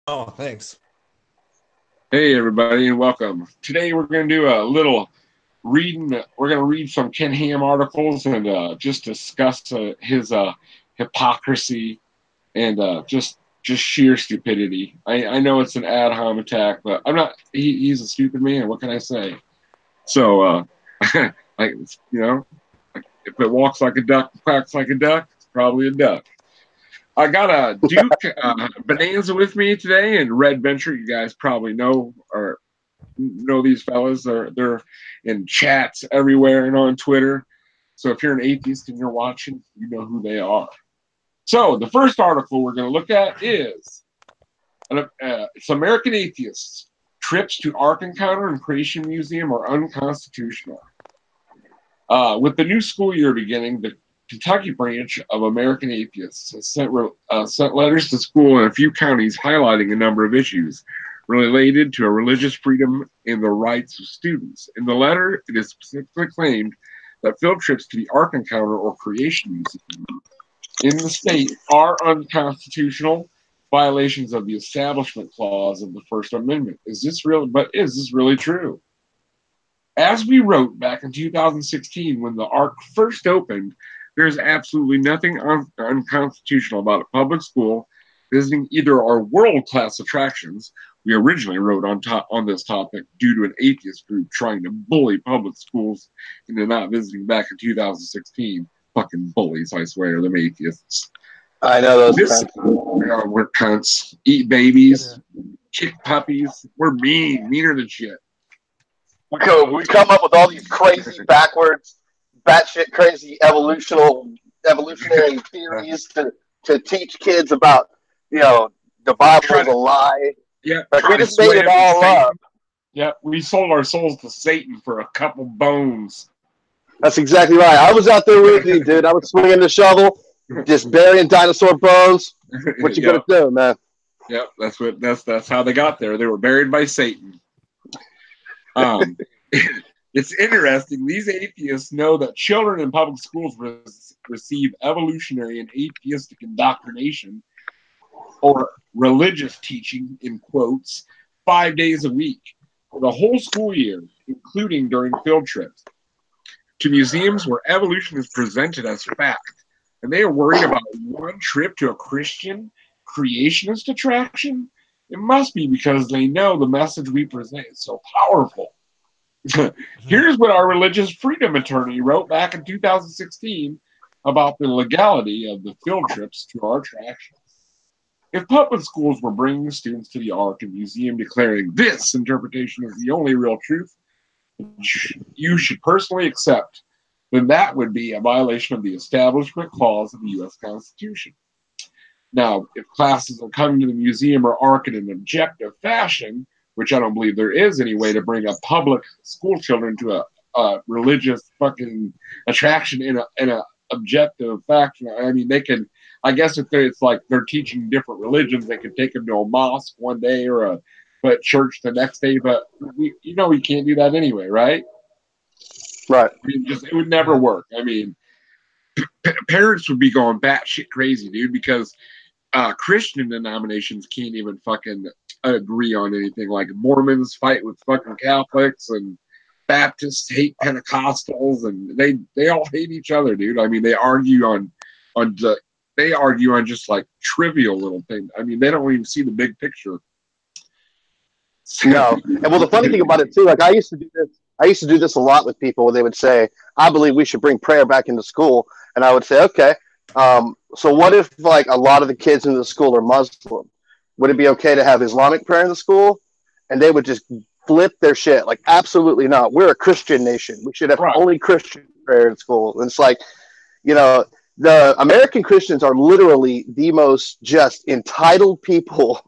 Oh, thanks. Hey, everybody, and welcome. Today, we're going to do a little reading. We're going to read some Ken Ham articles and just discuss his hypocrisy and just sheer stupidity. I know it's an ad hom attack, but I'm not. He's a stupid man. What can I say? So, like if it walks like a duck, quacks like a duck, it's probably a duck. I got a Duke Bonanza with me today, and Red Venture. You guys probably know these fellas. They're in chats everywhere and on Twitter. So if you're an atheist and you're watching, you know who they are. So the first article we're going to look at is it's American Atheists. Trips to Ark Encounter and Creation Museum are unconstitutional. With the new school year beginning, the Kentucky branch of American Atheists has sent letters to school in a few counties highlighting a number of issues related to religious freedom and the rights of students. In the letter, it is specifically claimed that field trips to the Ark Encounter or Creation Museum in the state are unconstitutional violations of the Establishment Clause of the First Amendment. Is this really true? As we wrote back in 2016 when the Ark first opened, there's absolutely nothing unconstitutional about a public school visiting either our world-class attractions. We originally wrote on this topic due to an atheist group trying to bully public schools into not visiting back in 2016. Fucking bullies, I swear, them atheists. I know those This, cunts. we're cunts. Eat babies, kick puppies. We're meaner than shit. We come up with all these crazy backwards, batshit crazy evolutionary theories to teach kids about, the Bible is a lie. Yeah, like we just made it all up. Yeah, we sold our souls to Satan for a couple bones. That's exactly right. I was out there with you, dude. I was swinging the shovel, just burying dinosaur bones. What you gonna do, man? Yep, that's how they got there. They were buried by Satan. It's interesting. These atheists know that children in public schools receive evolutionary and atheistic indoctrination or religious teaching, in quotes, 5 days a week for the whole school year, including during field trips to museums where evolution is presented as fact. And they are worried about one trip to a Christian creationist attraction. It must be because they know the message we present is so powerful. Here's what our religious freedom attorney wrote back in 2016 about the legality of the field trips to our attractions. If public schools were bringing students to the Ark and Museum declaring this interpretation is the only real truth you should personally accept, then that would be a violation of the Establishment Clause of the U.S. Constitution. Now, if classes are coming to the museum or Ark in an objective fashion, which I don't believe there is any way to bring a public school children to a religious fucking attraction in a objective fashion. I mean, they can. I guess if it's like they're teaching different religions, they could take them to a mosque one day or a church the next day. But we can't do that anyway, right? Right. I mean, it would never work. I mean, parents would be going batshit crazy, dude, because Christian denominations can't even fucking agree on anything. Like Mormons fight with fucking Catholics, and Baptists hate Pentecostals, and they all hate each other, dude. I mean, they argue on just like trivial little things. I mean, they don't even see the big picture. No, and well, the funny thing about it too, like I used to do this a lot with people where they would say, "I believe we should bring prayer back into school," and I would say, "Okay, so what if like a lot of the kids in the school are Muslim? Would it be okay to have Islamic prayer in the school?" And they would just flip their shit, like, absolutely not. We're a Christian nation. We should have only Christian prayer in school. And it's like, the American Christians are literally the most just entitled people.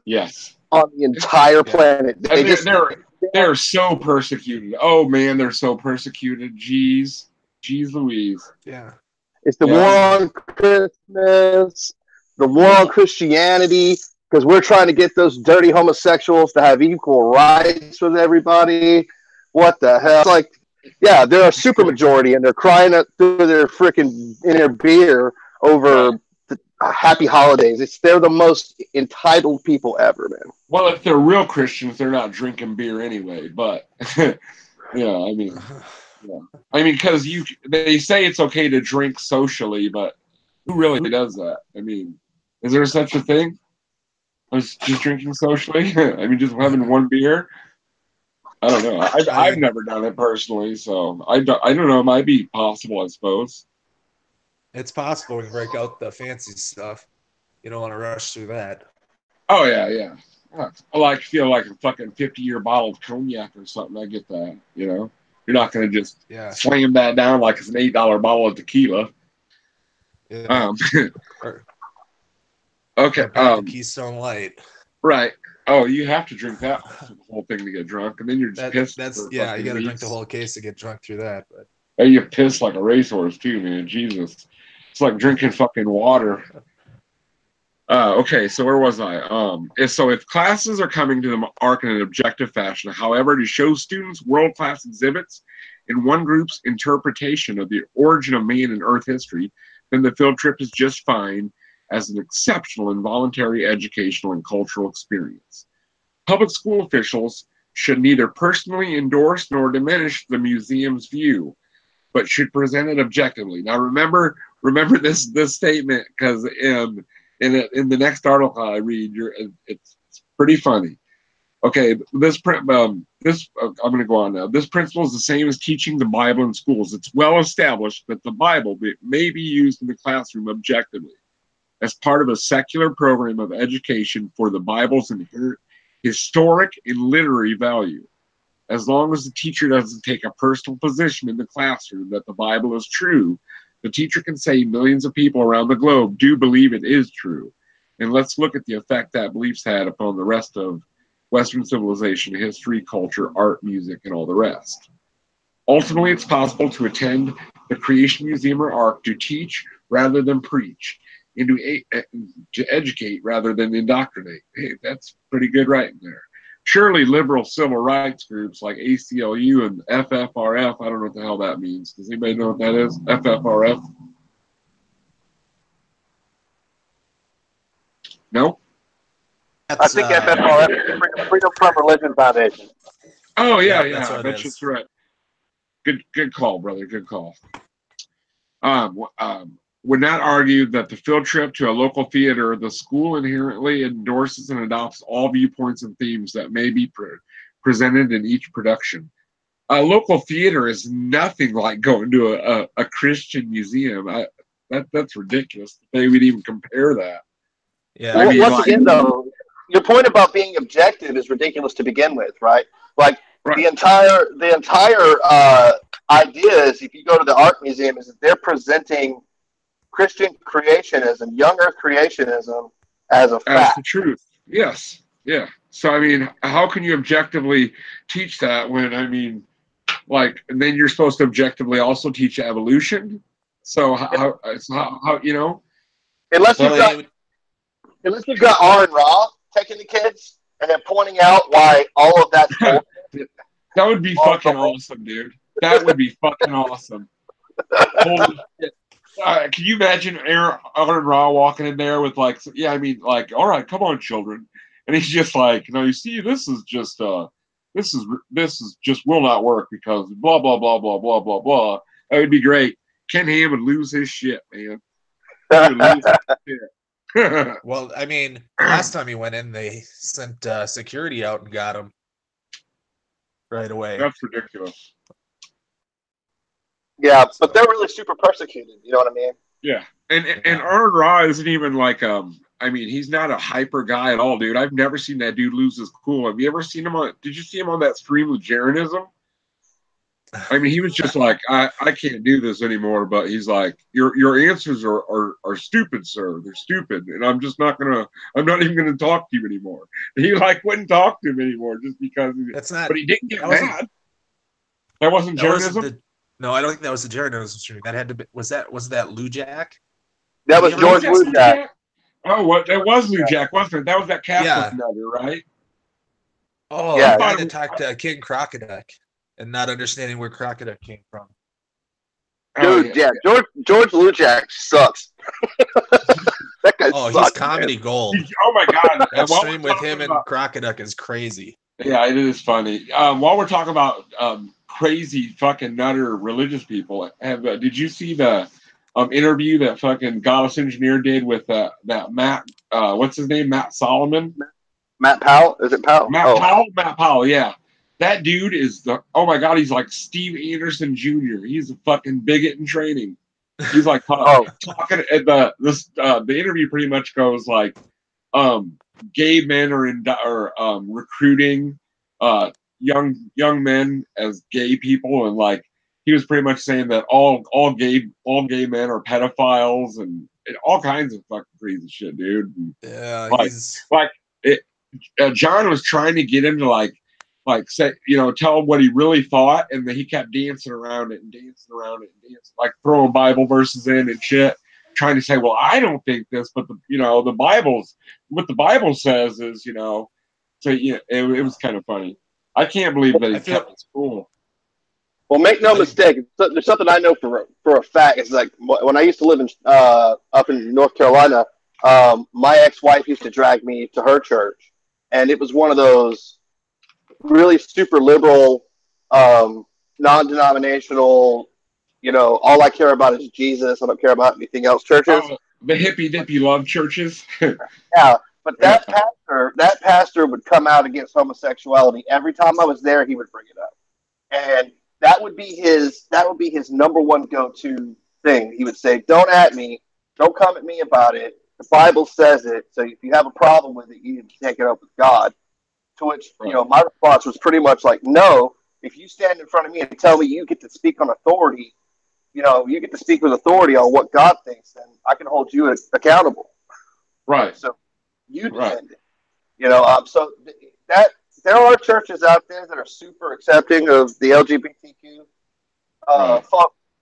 Yes. On the entire planet. They're so persecuted. Oh man, they're so persecuted. Jeez Louise. Yeah. It's the war on Christmas, the war on Christianity, because we're trying to get those dirty homosexuals to have equal rights with everybody. What the hell? It's like, yeah, they're a super majority, and they're crying through their freaking inner beer over happy holidays. They're the most entitled people ever, man. Well, if they're real Christians, they're not drinking beer anyway. But yeah, I mean, yeah. I mean, because they say it's okay to drink socially, but who really does that? I mean, is there such a thing? Just drinking socially? I mean, just having one beer? I don't know. I've never done it personally, so I don't know. It might be possible, I suppose. It's possible we can break out the fancy stuff. You don't want to rush through that. Oh yeah, yeah. I feel like a fucking 50-year bottle of cognac or something. I get that. You know, you're not gonna just slam that down like it's an $8 bottle of tequila. Yeah. Okay. Keystone Light. Right. Oh, you have to drink that whole thing to get drunk, and then you're just pissed. You got to drink the whole case to get drunk through that. But and you piss like a racehorse too, man. Jesus, it's like drinking fucking water. Okay, so where was I? So if classes are coming to the ARC in an objective fashion, however, to show students world-class exhibits in one group's interpretation of the origin of man in Earth history, then the field trip is just fine as an exceptional and voluntary educational and cultural experience. Public school officials should neither personally endorse nor diminish the museum's view, but should present it objectively. Now, remember this statement, because in the next article I read, it's pretty funny. Okay, I'm going to go on now. This principle is the same as teaching the Bible in schools. It's well established that the Bible may be used in the classroom objectively as part of a secular program of education for the Bible's inherent historic and literary value. As long as the teacher doesn't take a personal position in the classroom that the Bible is true, the teacher can say millions of people around the globe do believe it is true. And let's look at the effect that beliefs had upon the rest of Western civilization, history, culture, art, music, and all the rest. Ultimately, it's possible to attend the Creation Museum or ARC to teach rather than preach, and to educate rather than indoctrinate. Hey, that's pretty good right there. Surely liberal civil rights groups like ACLU and FFRF, I don't know what the hell that means. Does anybody know what that is? FFRF? No? I think FFRF is Freedom from Religion Foundation. Oh, yeah, I bet that's right. Good call, brother. Good call. Would not argue that the field trip to a local theater, the school inherently endorses and adopts all viewpoints and themes that may be presented in each production. A local theater is nothing like going to a Christian museum. That's ridiculous. They would even compare that. Yeah. Well, once again, though, your point about being objective is ridiculous to begin with, right? Like the entire idea is, if you go to the art museum, is that they're presenting Christian creationism, young Earth creationism, as a fact. As the truth. Yes. Yeah. So, I mean, how can you objectively teach that when, I mean, like, and then you're supposed to objectively also teach evolution? So, how you know? Unless you've got Aaron Ra taking the kids and then pointing out why all of that's bullshit. That would be fucking awesome, dude. That would be fucking awesome. Holy shit. Can you imagine Aaron Ra walking in there with all right, come on, children, and he's just like, you see, this is just will not work because blah blah blah blah blah blah blah. That would be great. Ken Ham would lose his shit, man. He would lose his shit. Well, I mean, last time he went in, they sent security out and got him right away. That's ridiculous. Yeah, but they're really super persecuted. You know what I mean? Yeah, and Aaron Ra isn't even like I mean, he's not a hyper guy at all, dude. I've never seen that dude lose his cool. Have you ever seen him on? Did you see him on that stream with Jeranism? I mean, he was just like, I can't do this anymore. But he's like, your answers are stupid, sir. They're stupid, and I'm not even gonna talk to you anymore. And he wouldn't talk to him anymore just because. That's not. But he didn't get mad. That wasn't Jeranism. No, I don't think that was the Jeranism stream. That had to be. Wasn't that Lou Jack? That was George Lou Jack. Oh, what? That was Lou Jack, wasn't it? That was that Catholic nutter, right? Oh, yeah. I had to talk to King Crocoduck and not understanding where Crocoduck came from. Dude, George Lou Jack sucks. That guy Oh, sucks, he's comedy man. gold. Oh my God! That While stream we're with talking him and about- Crocoduck is crazy. Yeah, it is funny. While we're talking about crazy fucking nutter religious people, did you see the interview that fucking Goddess Engineer did with that Matt? What's his name? Matt Solomon. Matt Powell? Is it Powell? Matt Powell. Yeah, that dude is the. Oh my God, he's like Steve Anderson Jr. He's a fucking bigot in training. He's like talking. And the interview pretty much goes like, gay men are recruiting young men as gay people, and like he was pretty much saying that all gay men are pedophiles and all kinds of fucking crazy shit, dude. And Yeah, like, he's John was trying to get him to like say, tell him what he really thought, and then he kept dancing around it, like throwing Bible verses in and shit, trying to say, well, I don't think this, but the Bible's what the Bible says is, so yeah, it was kind of funny. I can't believe that he kept it cool. Well, make no mistake. There's something I know for a fact. It's like when I used to live in up in North Carolina. My ex-wife used to drag me to her church, and it was one of those really super liberal, non-denominational. All I care about is Jesus. I don't care about anything else. Churches. The hippy dippy love churches. Yeah, but that pastor would come out against homosexuality every time I was there. He would bring it up, and that would be his number one go-to thing. He would say, "Don't at me. Don't come at me about it. The Bible says it. So if you have a problem with it, you need to take it up with God." To which, my response was pretty much like, no, if you stand in front of me and tell me you get to speak on authority, you get to speak with authority on what God thinks, then I can hold you accountable. Right. So you defend it. So that there are churches out there that are super accepting of the LGBTQ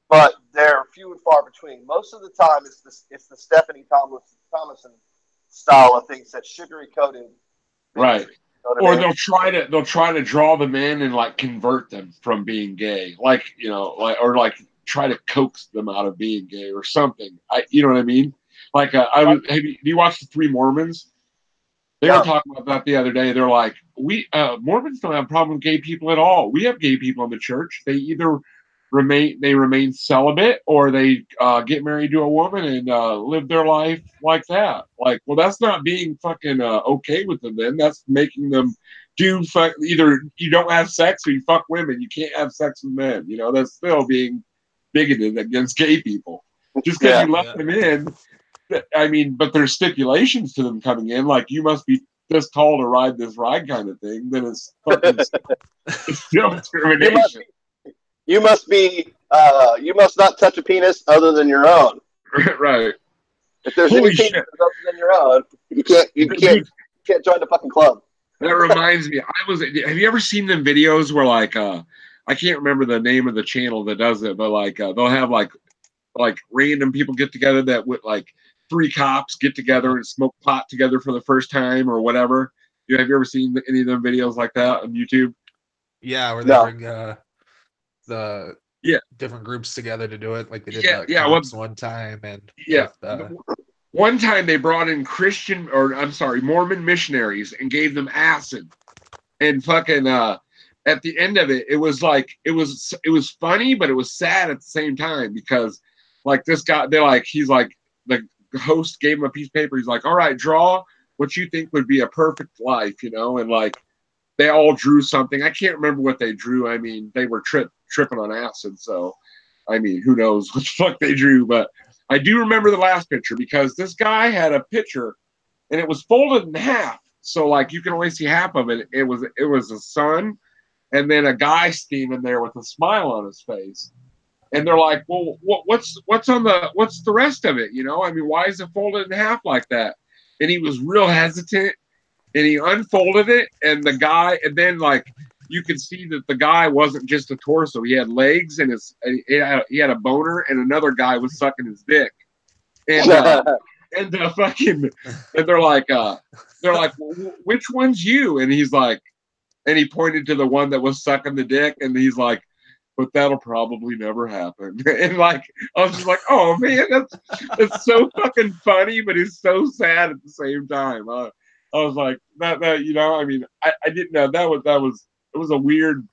but they're few and far between. Most of the time, it's the Stephanie Thomason style of things that's sugary coated. Right. Or they'll try to draw them in and like convert them from being gay, or try to coax them out of being gay or something. You know what I mean? Like do you watch The Three Mormons? They were talking about that the other day. They're like, we Mormons don't have a problem with gay people at all. We have gay people in the church. They either remain celibate, or they get married to a woman and live their life like that. Like, well, that's not being fucking okay with them. Then that's making them either you don't have sex or you fuck women. You can't have sex with men. That's still being bigoted against gay people. Just because you let them in. I mean, but there's stipulations to them coming in, like you must be this tall to ride this ride kind of thing. Then it's fucking it's still discrimination. You must not touch a penis other than your own. Right. If there's any penis other than your own, you can't join the fucking club. That reminds me, have you ever seen them videos where like I can't remember the name of the channel that does it, but like they'll have like random people get together that would like 3 cops get together and smoke pot together for the first time or whatever. Have you ever seen any of them videos like that on YouTube? Yeah, where they bring the different groups together to do it, like they did cops one time, and one time they brought in Mormon missionaries and gave them acid, and fucking at the end of it, it was funny, but it was sad at the same time, because like this guy, he's like, the host gave him a piece of paper. He's like, all right, draw what you think would be a perfect life, and like they all drew something. I can't remember what they drew. I mean, they were tripping on acid, so I mean, who knows what the fuck they drew, but I do remember the last picture, because this guy had a picture and it was folded in half, so like you can only see half of it. It was a sun and then a guy standing there with a smile on his face. And they're like, well, what's the rest of it? I mean, why is it folded in half like that? And he was real hesitant, and he unfolded it, and then like you could see that the guy wasn't just a torso; he had legs, and he had a boner, and another guy was sucking his dick. And they're like, well, which one's you? And he's like, and he pointed to the one that was sucking the dick, and he's like, but that'll probably never happen. And like, I was just like, oh man, that's so fucking funny, but it's so sad at the same time. I was like, that you know, I mean, I didn't know it was a weird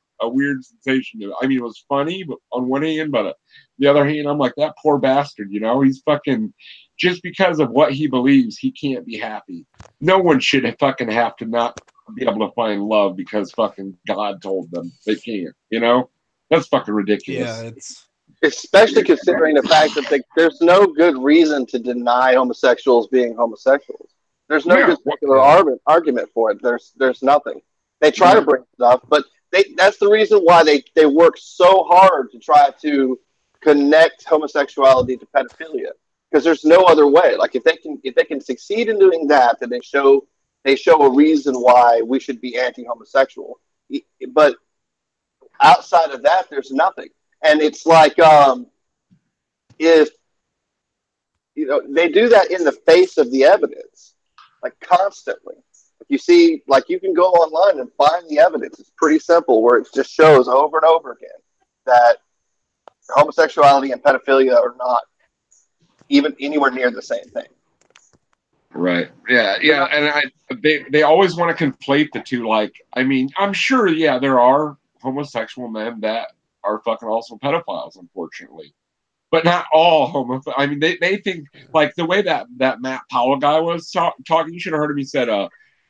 sensation. I mean, it was funny, but on one hand, but the other hand, I'm like, that poor bastard, you know, he's fucking, just because of what he believes, he can't be happy. No one should fucking have to not be able to find love because fucking God told them they can't, you know? That's fucking ridiculous. Yeah, it's especially considering the fact that there's no good reason to deny homosexuals being homosexuals. There's no good particular argument for it. There's nothing. They try to bring stuff, but that's the reason why they work so hard to try to connect homosexuality to pedophilia, because there's no other way. Like if they can succeed in doing that, then they show a reason why we should be anti-homosexual. But outside of that, there's nothing. And it's like if you know, they do that in the face of the evidence, like constantly. You see, like you can go online and find the evidence. It's pretty simple, where it just shows over and over again that homosexuality and pedophilia are not even anywhere near the same thing. Right. Yeah. Yeah. And they always want to conflate the two. Like, I mean, I'm sure, yeah, there are homosexual men that are fucking also pedophiles, unfortunately. But not all homophiles. I mean, they think, like, the way that Matt Powell guy was talking, you should have heard him. He said,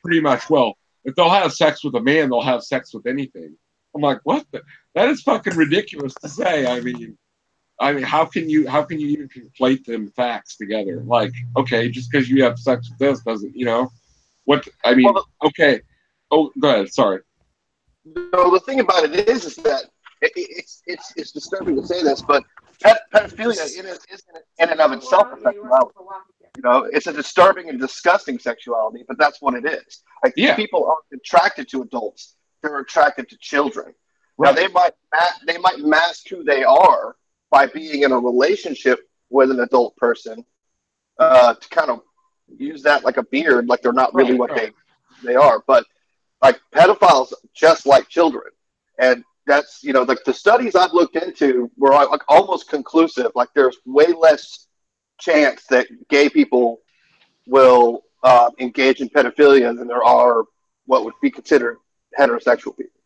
pretty much, well, if they'll have sex with a man, they'll have sex with anything. I'm like, what? That is fucking ridiculous to say. I mean, how can you even conflate them facts together? Like, okay, just because you have sex with this doesn't, you know, what? I mean, okay. Oh, go ahead. Sorry. No, the thing about it is that it's disturbing to say this, but pedophilia isn't in and of itself a sexuality. You know, it's a disturbing and disgusting sexuality, but that's what it is. Like, people aren't attracted to adults; they're attracted to children. Right. Now, they might mask who they are by being in a relationship with an adult person, to kind of use that like a beard, like they're not really what they are. But like pedophiles, just like children, and that's, you know, like the studies I've looked into were like almost conclusive. Like there's way less chance that gay people will engage in pedophilia than there are what would be considered heterosexual people.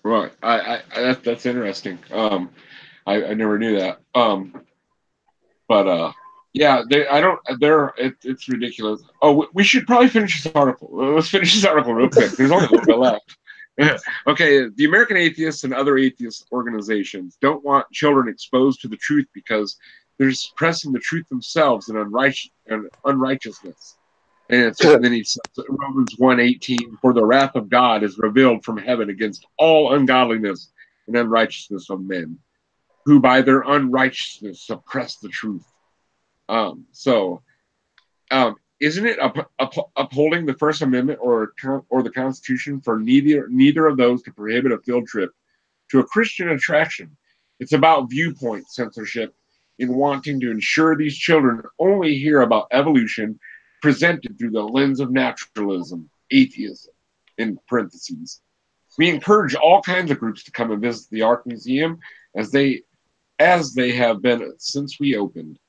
Right. That's interesting. I never knew that. Yeah, it's ridiculous. Oh, we should probably finish this article. Let's finish this article real quick. There's only a little bit left. Okay, the American Atheists and other atheist organizations don't want children exposed to the truth because they're suppressing the truth themselves and unrighteousness. And then he says, Romans 1:18, for the wrath of God is revealed from heaven against all ungodliness and unrighteousness of men, who by their unrighteousness suppress the truth. Isn't it upholding the First Amendment or the Constitution for neither of those to prohibit a field trip to a Christian attraction? It's about viewpoint censorship in wanting to ensure these children only hear about evolution presented through the lens of naturalism, atheism, in parentheses. We encourage all kinds of groups to come and visit the Ark Museum as they have been since we opened,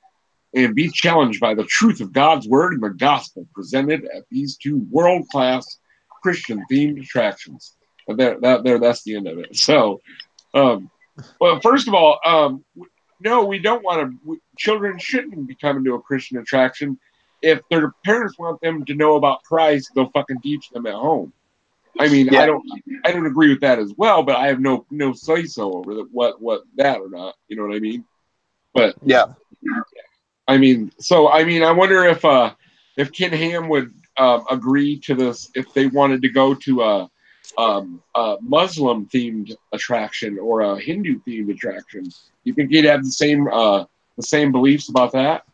and be challenged by the truth of God's word and the gospel presented at these two world-class Christian-themed attractions. And that's the end of it. So, well, first of all, no, we don't want to. Children shouldn't be coming to a Christian attraction. If their parents want them to know about Christ, they'll fucking teach them at home. I mean, I don't agree with that as well, but I have no say so over what that or not. You know what I mean? But yeah. I mean, I wonder if Ken Ham would agree to this if they wanted to go to a Muslim themed attraction or a Hindu themed attraction. You think he'd have the same beliefs about that?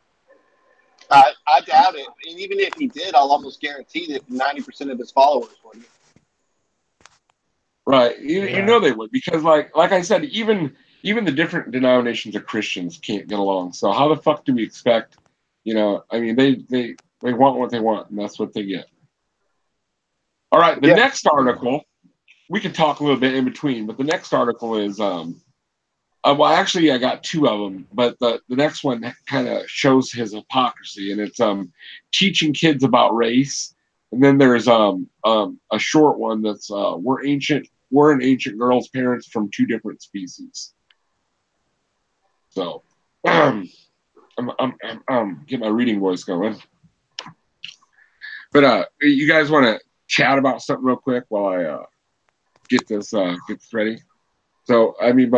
I doubt it. And even if he did, I'll almost guarantee that 90% of his followers would. Right. You know they would, because like I said, even the different denominations of Christians can't get along. So how the fuck do we expect, you know, I mean, they want what they want, and that's what they get. All right, the next article, we can talk a little bit in between, but the next article is Well, actually, I got two of them, but the next one kind of shows his hypocrisy, and it's teaching kids about race. And then there's a short one that's we're an ancient girl's parents from two different species. So I'm get my reading voice going. But you guys want to chat about something real quick while I get this ready? So I mean,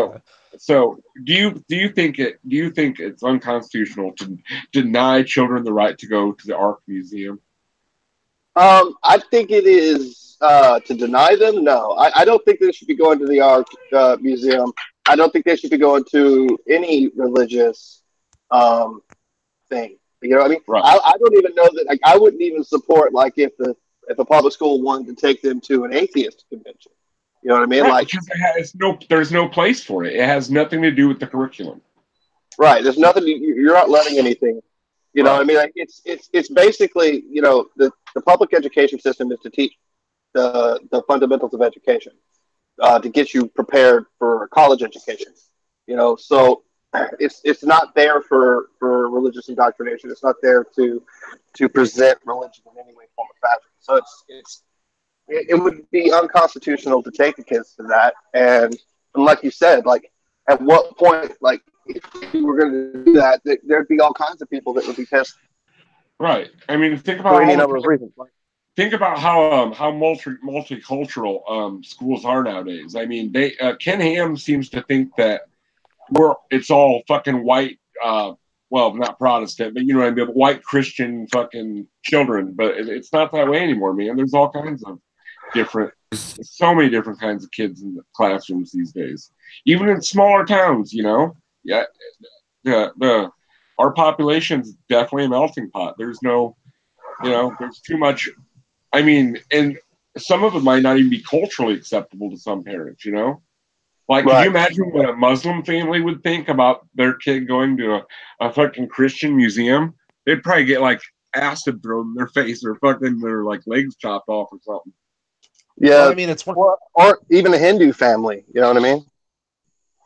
so do you think it's unconstitutional to deny children the right to go to the Ark Museum? I think it is to deny them. No, I don't think they should be going to the Ark Museum. I don't think they should be going to any religious thing. You know what I mean? Right. I don't even know that. Like, I wouldn't even support like if a public school wanted to take them to an atheist convention. You know what I mean? Right, like, because there's no place for it. It has nothing to do with the curriculum. Right. There's nothing. You're not learning anything. You know what I mean? Like, it's basically, you know, the public education system is to teach the fundamentals of education, to get you prepared for college education. You know, so it's not there for religious indoctrination. It's not there to present religion in any way, form, or fashion. So it would be unconstitutional to take the kids to that. And like you said, like, at what point, like, if we were going to do that, there'd be all kinds of people that would be pissed. Right. I mean, think about any number of reasons. Think about how multicultural schools are nowadays. I mean, Ken Ham seems to think that it's all fucking white. Well, not Protestant, but you know what I mean, white Christian fucking children. But it's not that way anymore, man. There's all kinds of so many different kinds of kids in the classrooms these days, even in smaller towns. You know, yeah, our population's definitely a melting pot. There's no, you know, there's too much. I mean, and some of it might not even be culturally acceptable to some parents. You know, like, Can you imagine what a Muslim family would think about their kid going to a fucking Christian museum? They'd probably get like acid thrown in their face or fucking their like legs chopped off or something. Yeah, well, I mean, it's one, or even a Hindu family. You know what I mean?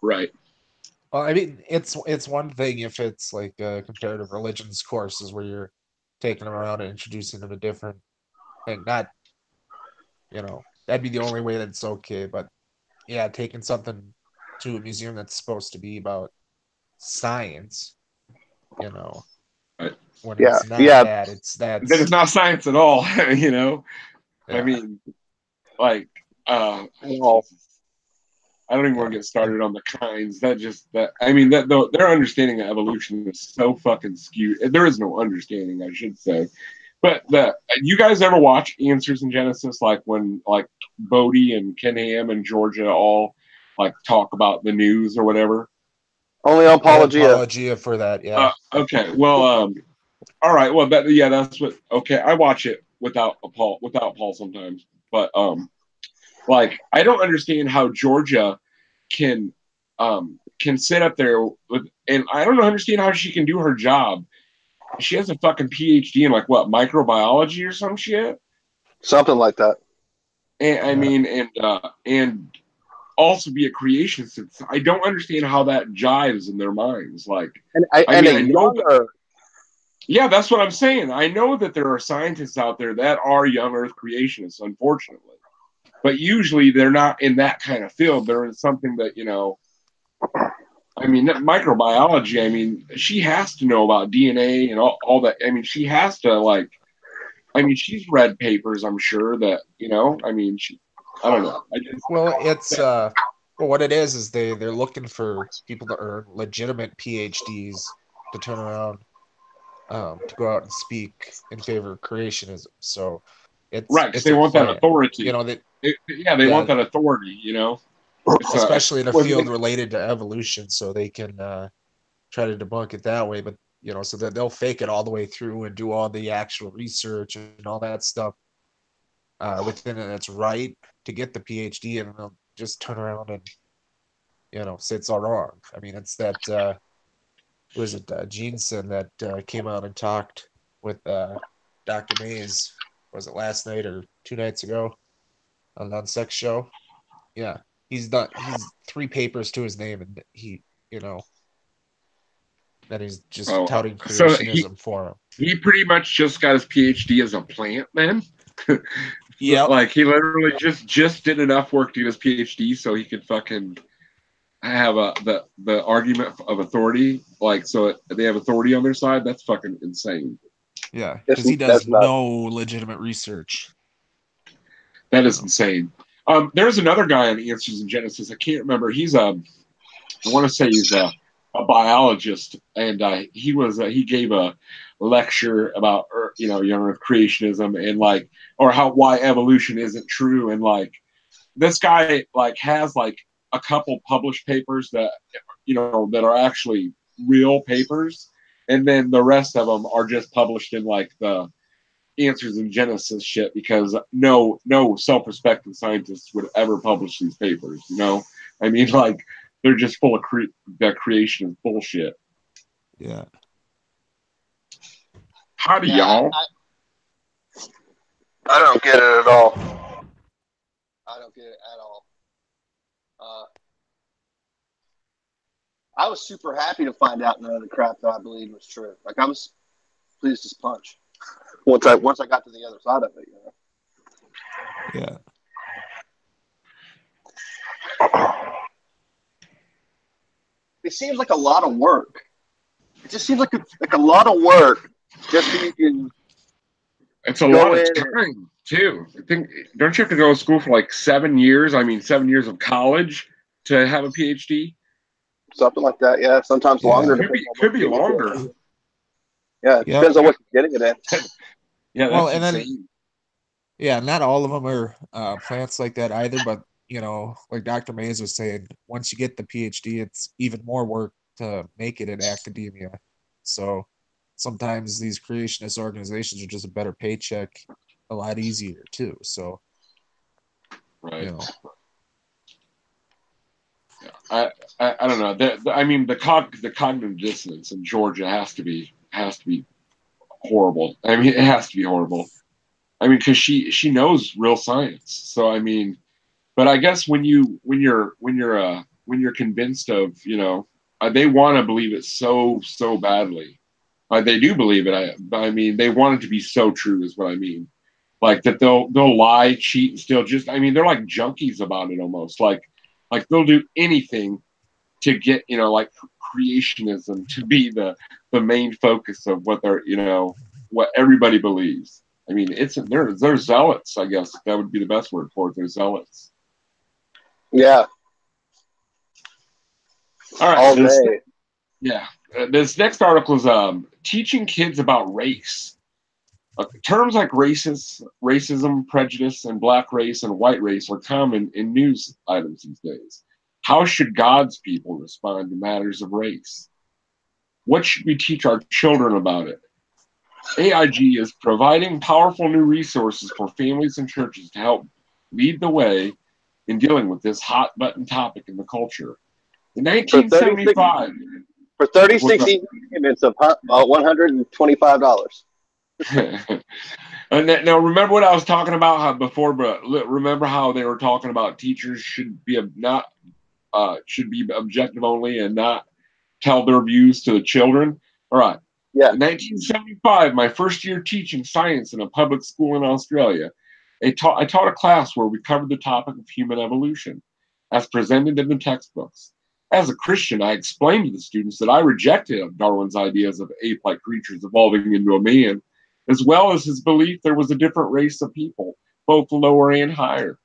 Right. Well, I mean, it's one thing if it's like comparative religions courses where you're taking them around and introducing them to different thing. Not, you know, that'd be the only way that's okay. But yeah, taking something to a museum that's supposed to be about science, you know, when it's not that, then it's not science at all. You know, yeah. I mean, like, I don't even want to get started on the kinds. I mean, their understanding of evolution is so fucking skewed. There is no understanding, I should say. But you guys ever watch Answers in Genesis, like when like Bodie and Ken Ham and Georgia all like talk about the news or whatever? Only on Apologia. Apologia for that, yeah. Okay, well, all right, well, that's what. Okay, I watch it without Paul sometimes, but like, I don't understand how Georgia can sit up there and I don't understand how she can do her job. She has a fucking PhD in like what, microbiology or some shit, something like that. And I mean, and also be a creationist. I don't understand how that jives in their minds. Like, I know that, yeah, that's what I'm saying. I know that there are scientists out there that are young Earth creationists, unfortunately, but usually they're not in that kind of field. They're in something that, you know, I mean, microbiology, I mean, she has to know about DNA and all that. I mean, she has to, like, I mean, she's read papers, I'm sure, that, you know, I mean, I don't know. Well, it's, well, what it is they're looking for people to earn legitimate PhDs to turn around, to go out and speak in favor of creationism. So it's right. They want that authority. You know, they want that authority, you know. Especially in a field related to evolution, so they can try to debunk it that way. But, you know, so that they'll fake it all the way through and do all the actual research and all that stuff within it that's right to get the PhD, and they'll just turn around and, you know, say it's all wrong. I mean, it's that was it Jeanson that came out and talked with Dr. Mays? Was it last night or 2 nights ago on Non-Sex Show? Yeah. He's 3 papers to his name, and he you know, that he's just Oh, touting so creationism for him. he pretty much just got his PhD as a plant then. Yep. Like he literally just did enough work to get his PhD so he could fucking have the argument of authority. Like so they have authority on their side. That's fucking insane. Yeah, because he does no legitimate research. That is insane. There's another guy on Answers in Genesis. I can't remember. He's I want to say he's a biologist, and he gave a lecture about creationism and like or why evolution isn't true, and like this guy like has like a couple published papers that that are actually real papers, and then the rest of them are just published in like the Answers in Genesis shit because no self-respecting scientists would ever publish these papers. I mean, like they're just full of that creation is bullshit. Yeah. Howdy, y'all. I don't get it at all. I don't get it at all. I was super happy to find out none of the crap that I believed was true. Like I was pleased as punch once I got to the other side of it. Yeah. It seems like a lot of work. It just seems like a lot of work just so you can. It's a lot of time too. I think don't you have to go to school for like 7 years? I mean, 7 years of college to have a PhD. Something like that, yeah. Sometimes longer. Could be longer. Yeah, it depends on what you're getting it in. Yeah, that's insane. Yeah, not all of them are plants like that either, but like Dr. Mays was saying, once you get the PhD, it's even more work to make it in academia. So sometimes these creationist organizations are just a better paycheck, a lot easier too. So, right. Yeah, I don't know. I mean, the cognitive dissonance in Georgia has to be horrible. I mean, it has to be horrible. I mean, because she knows real science. So I mean, but I guess when you're convinced of they want to believe it so badly. They do believe it. I mean, they want it to be so true is what I mean. Like that they'll lie, cheat, and still just. I mean, they're like junkies about it almost. Like they'll do anything to get like creationism to be the main focus of what they're what everybody believes. I mean, they're zealots. I guess that would be the best word for it. They're zealots. Yeah. All right. All day. Yeah. This next article is teaching kids about race. Terms like racism, prejudice, and black race and white race are common in news items these days. How should God's people respond to matters of race? What should we teach our children about it? AIG is providing powerful new resources for families and churches to help lead the way in dealing with this hot button topic in the culture. In 1975, for 36 payments of $125. And now remember what I was talking about how before, but remember how they were talking about teachers should be objective only and not tell their views to the children. All right. Yeah. In 1975, my first year teaching science in a public school in Australia, I taught a class where we covered the topic of human evolution as presented in the textbooks. As a Christian, I explained to the students that I rejected Darwin's ideas of ape-like creatures evolving into a man, as well as his belief there was a different race of people, both lower and higher.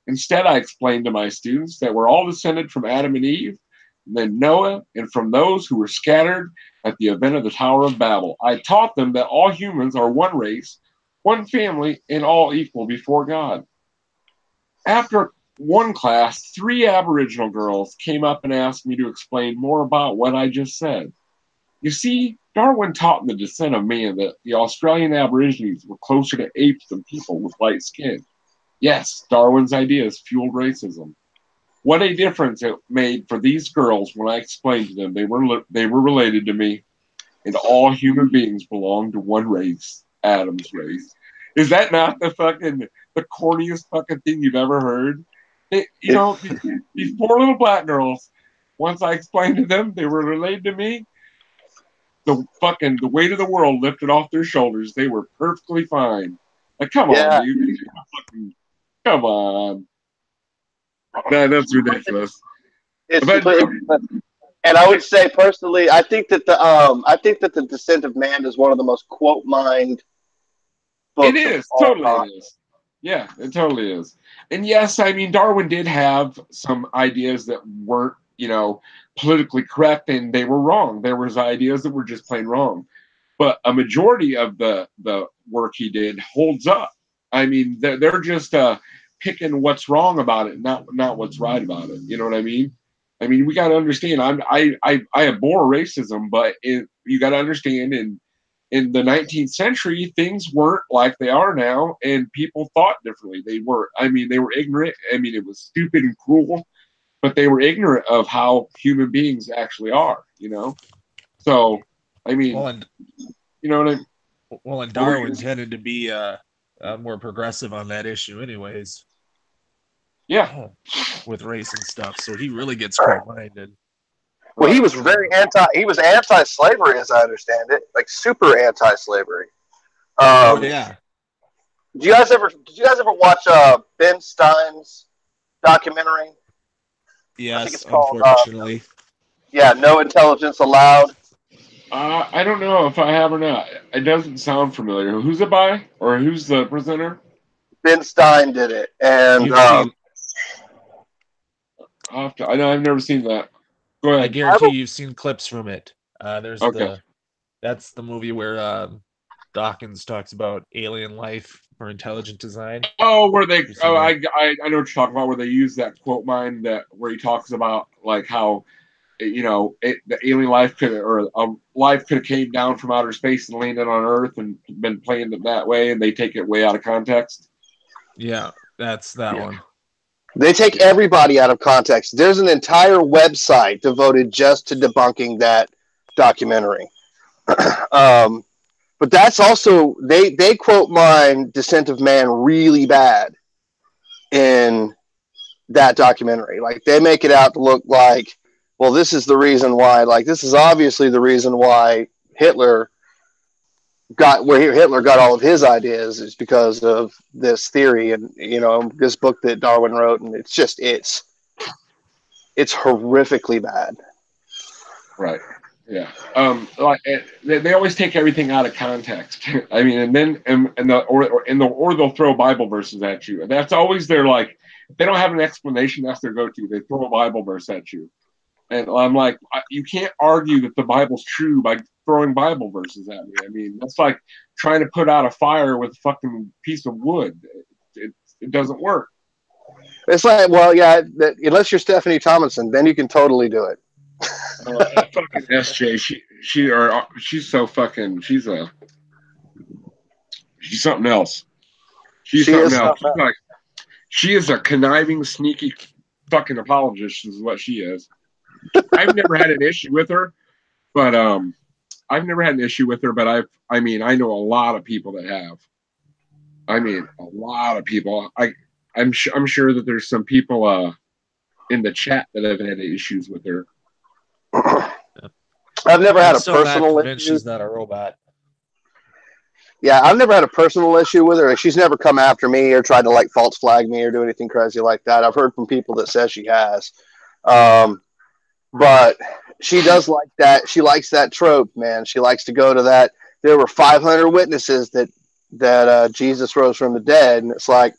Instead, I explained to my students that we're all descended from Adam and Eve, and then Noah, and from those who were scattered at the event of the Tower of Babel. I taught them that all humans are one race, one family, and all equal before God. After one class, 3 Aboriginal girls came up and asked me to explain more about what I just said. You see, Darwin taught in The Descent of Man that the Australian Aborigines were closer to apes than people with light skin. Yes, Darwin's ideas fueled racism. What a difference it made for these girls when I explained to them they were related to me, and all human beings belong to one race, Adam's race. Is that not the corniest fucking thing you've ever heard? These poor little black girls, once I explained to them, they were relayed to me. The weight of the world lifted off their shoulders. They were perfectly fine. Like, come on, dude. Come on. That's ridiculous. It's completely. And I would say personally, I think that the Descent of Man is one of the most quote mined books. It is totally. It is. Yeah, it totally is. And yes, I mean, Darwin did have some ideas that weren't, politically correct, and they were wrong. There was ideas that were just plain wrong. But a majority of the work he did holds up. I mean, they're just picking what's wrong about it, not what's right about it. You know what I mean? I mean, we got to understand. I abhor racism, but you got to understand. In the 19th century, things weren't like they are now, and people thought differently. They were ignorant. I mean, it was stupid and cruel, but they were ignorant of how human beings actually are. So I mean, you know what I mean? Well, and Darwin tended to be more progressive on that issue, anyways. Yeah, with race and stuff, so he really gets quote-minded. Well, he was anti-slavery, as I understand it, like super anti-slavery. Yeah. Did you guys ever watch Ben Stein's documentary? Yes, unfortunately. No Intelligence Allowed. I don't know if I have or not. It doesn't sound familiar. Who's it by, or who's the presenter? Ben Stein did it, and I've never seen that. Go ahead. I guarantee you've seen clips from it. Okay. That's the movie where Dawkins talks about alien life or intelligent design. Oh, where they? Oh, I know what you're talking about. Where they use that quote mine where he talks about like how, the alien life life could have came down from outer space and landed on Earth and been playing it that way, and they take it way out of context. Yeah, that's that one. They take everybody out of context. There's an entire website devoted just to debunking that documentary. But that's also they quote mine Descent of Man really bad in that documentary. Like they make it out to look like, well, this is the reason why. Like this is obviously the reason why Hitler got all of his ideas is because of this theory and this book that Darwin wrote, and it's horrifically bad. Right. Yeah. Like they always take everything out of context. I mean, and then or they'll throw Bible verses at you. And that's always their like. If they don't have an explanation, that's their go-to. They throw a Bible verse at you, and I'm like, you can't argue that the Bible's true by throwing Bible verses at me. I mean, that's like trying to put out a fire with a fucking piece of wood. It doesn't work. It's like, well, yeah, unless you're Stephanie Tomlinson, then you can totally do it. Fucking SJ, she's so fucking, she's something else. She's something else. She is a conniving, sneaky fucking apologist is what she is. I've never had an issue with her, but I know a lot of people that have. I mean, a lot of people. I'm sure that there's some people in the chat that have had issues with her. I've never had a personal issue. She's not a robot. Yeah, I've never had a personal issue with her. She's never come after me or tried to like false flag me or do anything crazy like that. I've heard from people that says she has. But she does like that. She likes that trope, man. She likes to go to that. There were 500 witnesses that Jesus rose from the dead. And it's like,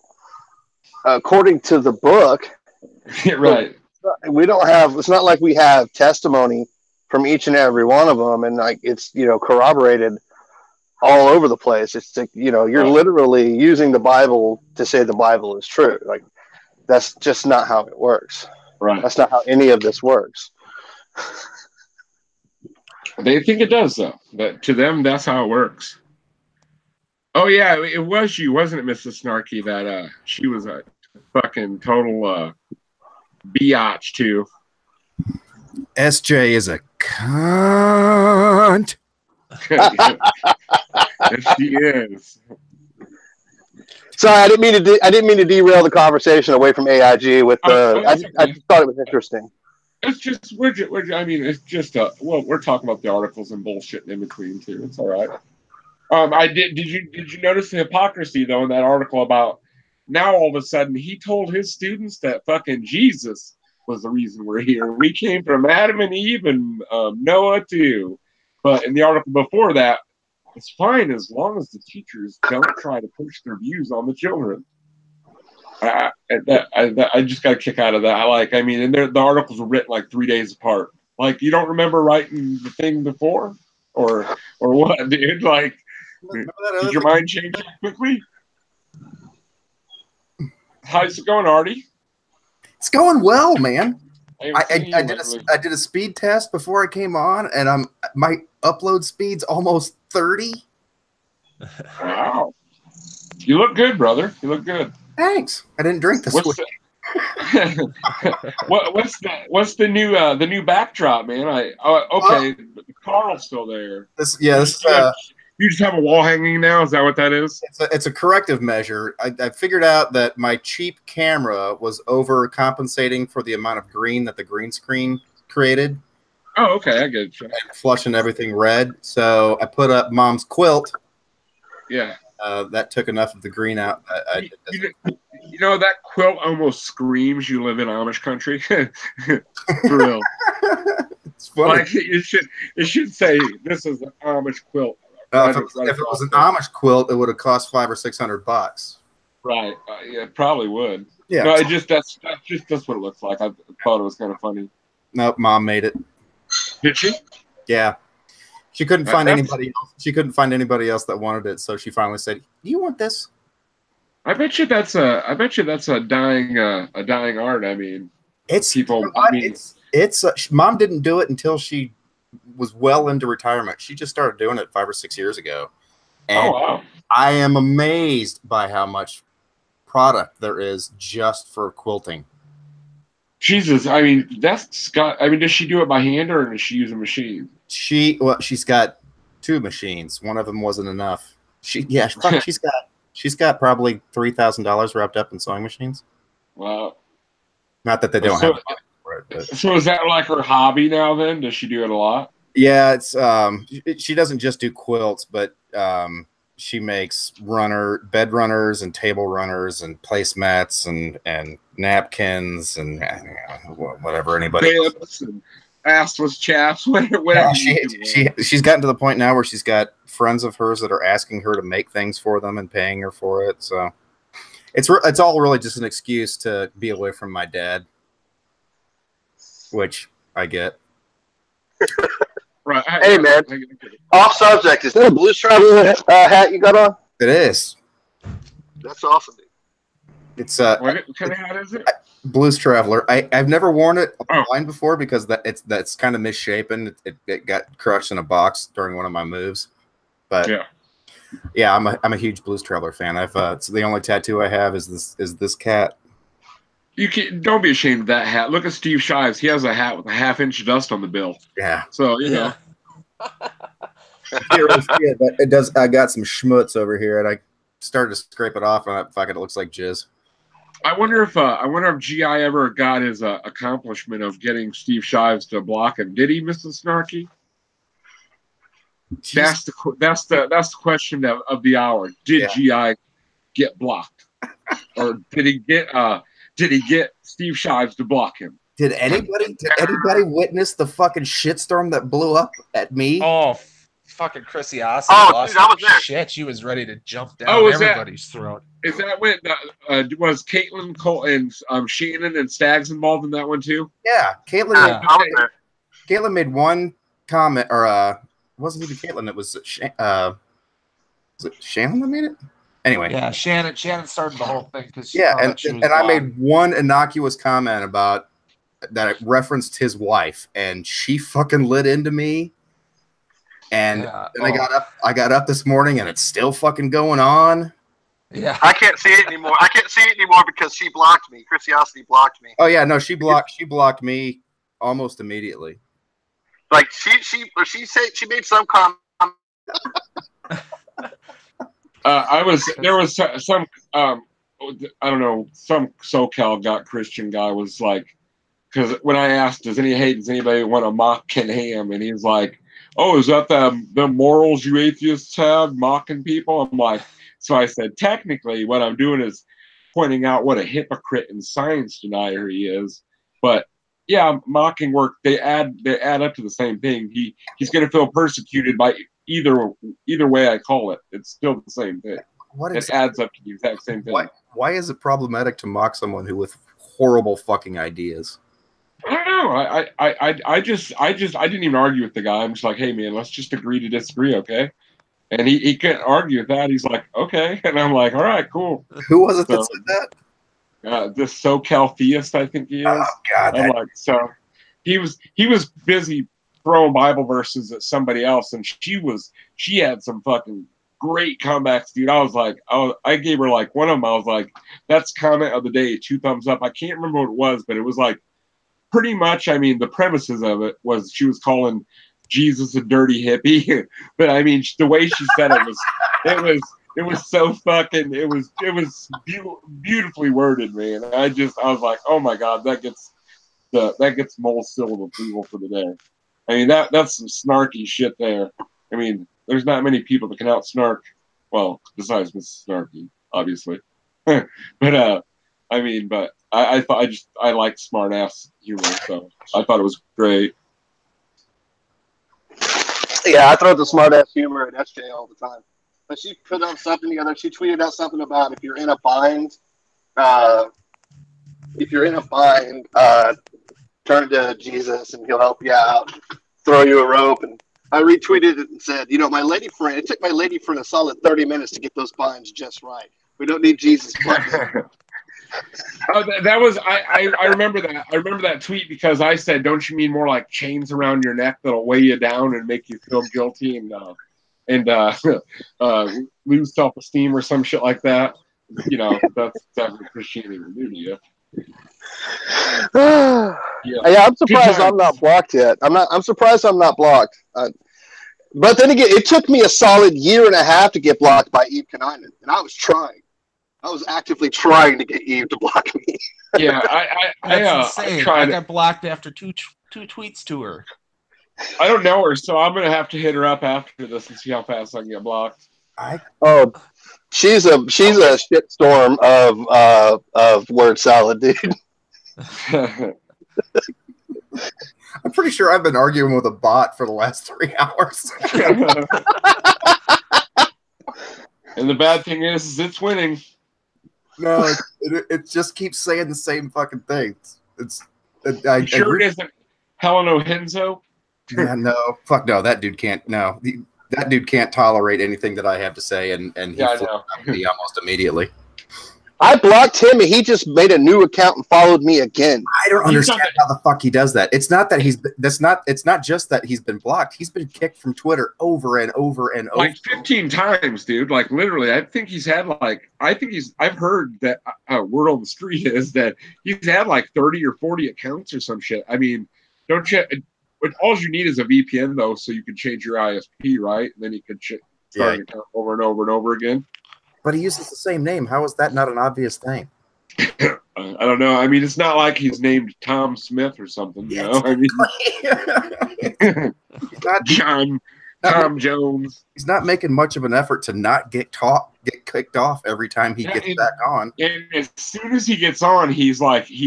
according to the book, right. We don't have, it's not like we have testimony from each and every one of them. And like, it's, corroborated all over the place. It's like, you're literally using the Bible to say the Bible is true. Like, that's just not how it works. Right. That's not how any of this works. They think it does, though. But to them, that's how it works. Oh, yeah, it was you, wasn't it, Mrs. Snarky, that she was a fucking total biatch, too. SJ is a cunt. Yes, she is. Sorry, I didn't mean to derail the conversation away from AIG with the. I just thought it was interesting. It's just I mean, it's just well, we're talking about the articles and bullshit in between too. It's all right. I did. Did you notice the hypocrisy though in that article about now all of a sudden he told his students that fucking Jesus was the reason we're here. We came from Adam and Eve and Noah too. But in the article before that, it's fine as long as the teachers don't try to push their views on the children. I just got a kick out of that. I mean, and the articles were written like 3 days apart. Like, you don't remember writing the thing before, or what, dude? Like, did your mind change quickly? How's it going, Artie? It's going well, man. I did a speed test before I came on, and my upload speed's almost 30. Wow, you look good, brother. You look good. Thanks. I didn't drink this week. What's the new backdrop, man? Okay, Carl's still there. You just have a wall hanging now. Is that what that is? It's a corrective measure. I figured out that my cheap camera was overcompensating for the amount of green that the green screen created. Oh, okay, I get you. Flushing everything red. So I put up Mom's quilt. Yeah. That took enough of the green out. You know, that quilt almost screams you live in Amish country. For real. It's funny. Like, it should say this is an Amish quilt. If it was an Amish quilt, it would have cost $500 or $600. Right. Yeah, it probably would. Yeah. No, that's what it looks like. I thought it was kind of funny. Nope, Mom made it. Did she? Yeah. She couldn't find anybody else. She couldn't find anybody else that wanted it, so she finally said, "Do you want this?" I bet you that's a dying art. I mean, it's people. You know, I mean, Mom didn't do it until she was well into retirement. She just started doing it 5 or 6 years ago. And wow. I am amazed by how much product there is just for quilting. Jesus, I mean, does she do it by hand or does she use a machine? She's got 2 machines. One of them wasn't enough. She's got probably $3,000 wrapped up in sewing machines. Wow. Not that they don't have it for it. But. So is that like her hobby now then? Does she do it a lot? Yeah, it's she doesn't just do quilts, but she makes bed runners and table runners and placemats and napkins and whatever anybody else. Assless chaps. She's gotten to the point now where she's got friends of hers that are asking her to make things for them and paying her for it. So it's all really just an excuse to be away from my dad, which I get. Right. Hey man, off subject. Is that a Blues Traveler hat you got on? It is. That's awesome, dude. It's what kind of hat is it? Blues Traveler. I've never worn it online before because that's kind of misshapen. It got crushed in a box during one of my moves. But yeah, I'm a huge Blues Traveler fan. It's the only tattoo I have is this cat. Don't be ashamed of that hat. Look at Steve Shives. He has a hat with a half-inch dust on the bill. Yeah. So you know. It does. I got some schmutz over here, and I started to scrape it off, and it looks like jizz. I wonder if GI ever got his accomplishment of getting Steve Shives to block him. Did he, Mr. Snarky? That's the question of the hour. Did GI get blocked, or did he get Steve Shives to block him? Did anybody witness the fucking shitstorm that blew up at me? Oh, fucking Chrissy Austin. Oh, dude, I was there. Shit, she was ready to jump down everybody's throat. Is that when was Caitlin Cole and Shannon and Staggs involved in that one too? Yeah, Caitlin made one comment, or it wasn't even Caitlin. It was it Shannon that made it? Anyway, yeah, Shannon started the whole thing because and I made one innocuous comment about that. It referenced his wife, and she fucking lit into me. And then I got up this morning, and it's still fucking going on. Yeah, I can't see it anymore. Because she blocked me. Christiosity blocked me. Oh yeah, no, she blocked me almost immediately. Like she said she made some comment. There was some I don't know, some SoCal Christian guy was like because when I asked, does anybody want to mock Ken Ham? And he's like, oh, is that the morals you atheists have, mocking people? I'm like, so I said, technically, what I'm doing is pointing out what a hypocrite and science denier he is. But yeah, mocking work, they add up to the same thing. He's going to feel persecuted by either way I call it. It's still the same thing. It adds up to the exact same thing. Why is it problematic to mock someone who with horrible fucking ideas? I don't know. I didn't even argue with the guy. I'm just like, hey man, let's just agree to disagree, okay? And he couldn't argue with that. He's like, okay, and I'm like, all right, cool. Who was it that said that? This SoCal theist, I think he is. Oh God! I'm like, so he was busy throwing Bible verses at somebody else, and she had some fucking great comebacks, dude. I was like, I gave her like one of them. I was like, that's comment of the day, 2 thumbs up. I can't remember what it was, but it was like pretty much. I mean, the premises of it was she was calling Jesus a dirty hippie, but I mean, the way she said it was so fucking. It was beautifully worded, man. I was like, oh my God, that gets mole seal of approval for the day. I mean, that's some snarky shit there. I mean, there's not many people that can out snark. Well, besides Mrs. Snarky, obviously. But I mean, but I thought I liked smart ass humor, so I thought it was great. Yeah, I throw the smart ass humor at SJ all the time. But she put up something the other. She tweeted out something about if you're in a bind, turn to Jesus and he'll help you out, throw you a rope. And I retweeted it and said, you know, it took my lady friend a solid 30 minutes to get those binds just right. We don't need Jesus. That was I remember that. I remember that tweet because I said, don't you mean more like chains around your neck that'll weigh you down and make you feel guilty and lose self-esteem or some shit like that? You know, that's exactly what Christianity will do to you. Yeah, I'm surprised I'm not blocked yet. I'm surprised I'm not blocked. But then again, it took me a solid 1.5 years to get blocked by Eve Kanainen, and I was trying. I was actively trying to get Eve to block me. Yeah, that's insane. I got blocked after two tweets to her. I don't know her, so I'm gonna have to hit her up after this and see how fast I can get blocked. She's a shitstorm of word salad, dude. I'm pretty sure I've been arguing with a bot for the last 3 hours. And the bad thing is it's winning. No, it just keeps saying the same fucking things. It isn't Helen O'Henzo? Yeah, no, fuck no. That dude can't. No, that dude can't tolerate anything that I have to say, and he flipped me almost immediately. I blocked him, and he just made a new account and followed me again. I don't understand how the fuck he does that. It's not that it's not just that he's been blocked. He's been kicked from Twitter over and over and over. Like 15 times, dude. Like literally, I've heard that word on the street is that he's had like 30 or 40 accounts or some shit. I mean, don't you? All you need is a VPN though, so you can change your ISP, right? And then you can start an account over and over and over again. But he uses the same name. How is that not an obvious thing? I don't know. I mean, it's not like he's named Tom Smith or something. You know, I mean, Tom Jones. He's not making much of an effort to not get kicked off every time he gets back on. And as soon as he gets on, he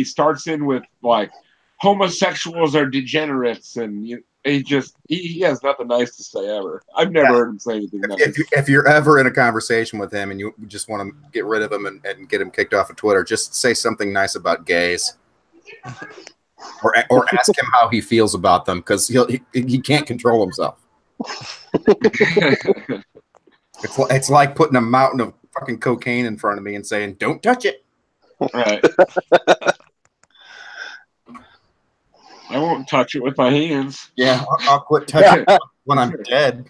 starts in with like homosexuals are degenerates, and he has nothing nice to say ever. I've never heard him say anything nice. If you're ever in a conversation with him and you just want to get rid of him and get him kicked off of Twitter, just say something nice about gays, or ask him how he feels about them, because he can't control himself. It's like putting a mountain of fucking cocaine in front of me and saying, "Don't touch it." Right. I won't touch it with my hands. Yeah, I'll quit touching it when I'm dead.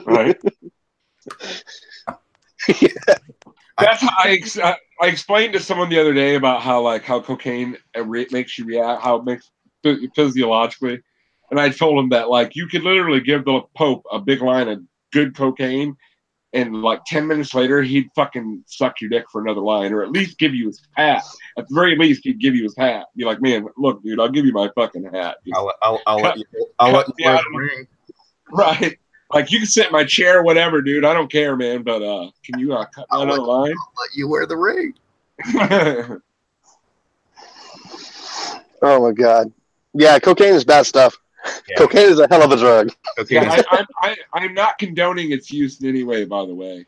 Right. That's how I explained to someone the other day about how cocaine makes you react, how it makes physiologically, and I told him that like you could literally give the Pope a big line of good cocaine, and like 10 minutes later, he'd fucking suck your dick for another line, or at least give you his hat. At the very least, he'd give you his hat. Be like, man, look, dude, I'll give you my fucking hat. I'll let you wear the ring. Right. Like, you can sit in my chair, whatever, dude. I don't care, man. But can you cut me another line? I'll let you wear the ring. Oh my God. Yeah, cocaine is bad stuff. Yeah. Cocaine is a hell of a drug. Yeah, I'm not condoning its use in any way, by the way.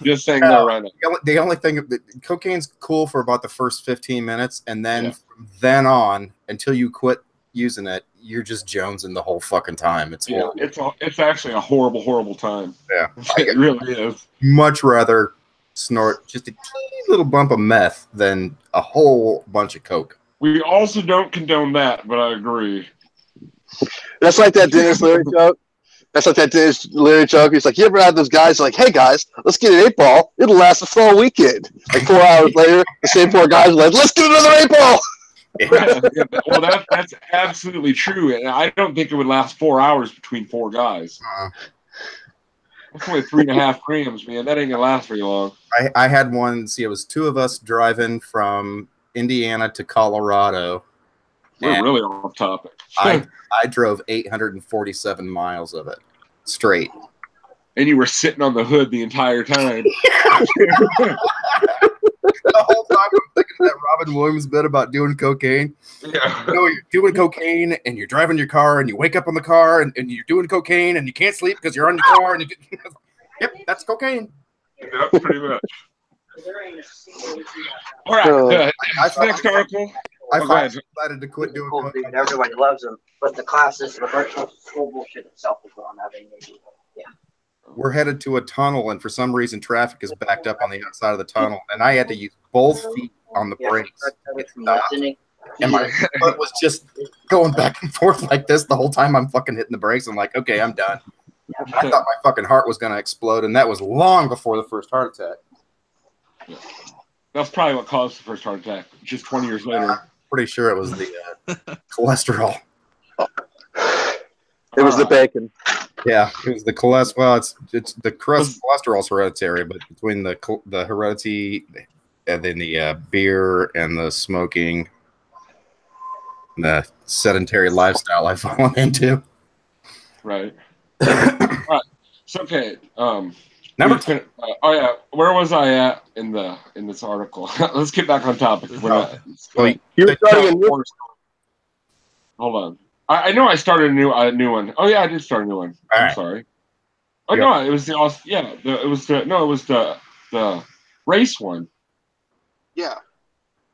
Just saying that right now. The only thing, cocaine's cool for about the first 15 minutes, and then from then on, until you quit using it, you're just jonesing the whole fucking time. It's horrible. It's actually a horrible, horrible time. Yeah. It really is. Much rather snort just a teeny little bump of meth than a whole bunch of coke. We also don't condone that, but I agree. That's like that Dennis Leary joke. That's like that Dennis Leary joke. He's like, you ever had those guys like, hey guys, let's get an 8-ball. It'll last us all weekend. Like 4 hours later, the same 4 guys are like, let's get another 8-ball. Yeah. Well, that's absolutely true, and I don't think it would last 4 hours between 4 guys. That's only 3.5 grams, man. That ain't gonna last very long. I had one. See, it was 2 of us driving from Indiana to Colorado. We're really off topic. I drove 847 miles of it straight. And you were sitting on the hood the entire time. The whole time I'm thinking of that Robin Williams bit about doing cocaine. Yeah. You know, you're doing cocaine and you're driving your car and you wake up on the car and you're doing cocaine and you can't sleep because you're on your car. And yep, that's cocaine. Yep, pretty much. All right. Next article. I decided to quit doing cocaine. Everybody loves them, but the classes, the virtual school bullshit itself is what I'm having maybe. Yeah. We're headed to a tunnel, and for some reason, traffic is backed up on the outside of the tunnel, and I had to use both feet on the brakes. And my foot was just going back and forth like this the whole time I'm fucking hitting the brakes. I'm like, okay, I'm done. I thought my fucking heart was going to explode, and that was long before the first heart attack. Yeah. That's probably what caused the first heart attack, just 20 years later. Pretty sure it was the cholesterol. It was the bacon. Yeah, it was the cholesterol. Well, it's the cholesterol's hereditary, but between the heredity and then the beer and the smoking, and the sedentary lifestyle I've fallen into. Right. All right. So okay. Number 10. Oh yeah, where was I at in this article? Let's get back on topic. You're starting a new. Hold on. I know I started a new one. Oh yeah, I did start a new one. I'm sorry. Oh no, it was the race one. Yeah.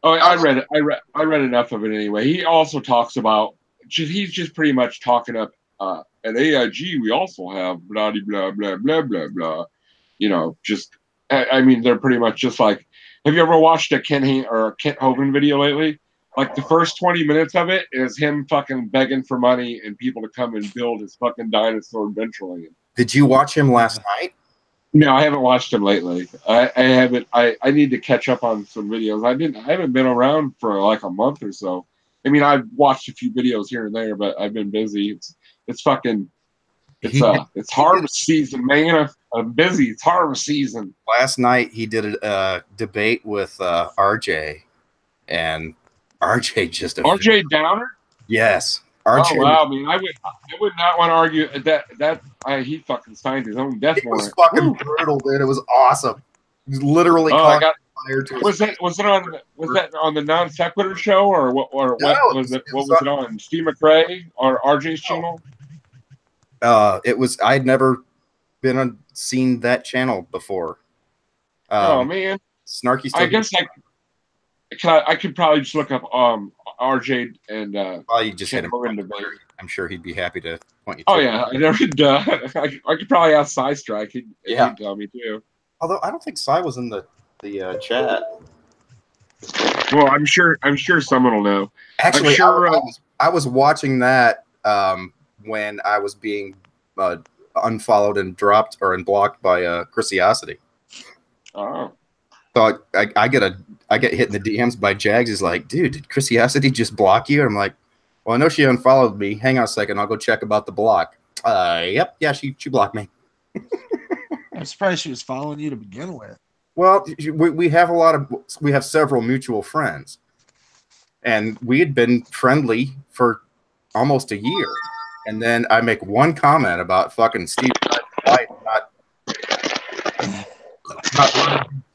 Oh, I read it. I read enough of it anyway. He also talks about he's just pretty much talking up at AIG. We also have blah blah blah blah blah blah. You know, just I mean, they're pretty much just like. Have you ever watched a Kent Hovind video lately? Like the first 20 minutes of it is him fucking begging for money and people to come and build his fucking dinosaur Adventureland. Did you watch him last night? No, I haven't watched him lately. I haven't. I need to catch up on some videos. I haven't been around for like a month or so. I mean, I've watched a few videos here and there, but I've been busy. It's harvest season, man. I'm busy. It's harvest season. Last night he did a debate with RJ, and RJ just RJ Downer. Yes, RJ. Oh wow, I mean, I would not want to argue that he fucking signed his own death warrant. It was fucking brutal, dude. It was awesome. It was literally was that on the Non Sequitur show or what was it on Steve McRae or RJ's channel? It was. I'd never seen that channel before. Oh man, Snarky. I guess I could probably just look up RJ and well, you just hit him. I'm sure he'd be happy to point you to. Oh yeah, I could probably ask Cy Strike. He'd tell me too. Although I don't think Cy was in the chat. Well, I'm sure someone will know. Actually, I was watching that when I was being unfollowed and dropped or blocked by Chrisiosity. Oh. So I get hit in the DMs by Jags. He's like, dude, did Chrisiosity just block you? And I'm like, well, I know she unfollowed me. Hang on a second. I'll go check about the block. Yep. Yeah, she blocked me. I'm surprised she was following you to begin with. Well, we have several mutual friends, and we had been friendly for almost a year, and then I make one comment about fucking Steve White not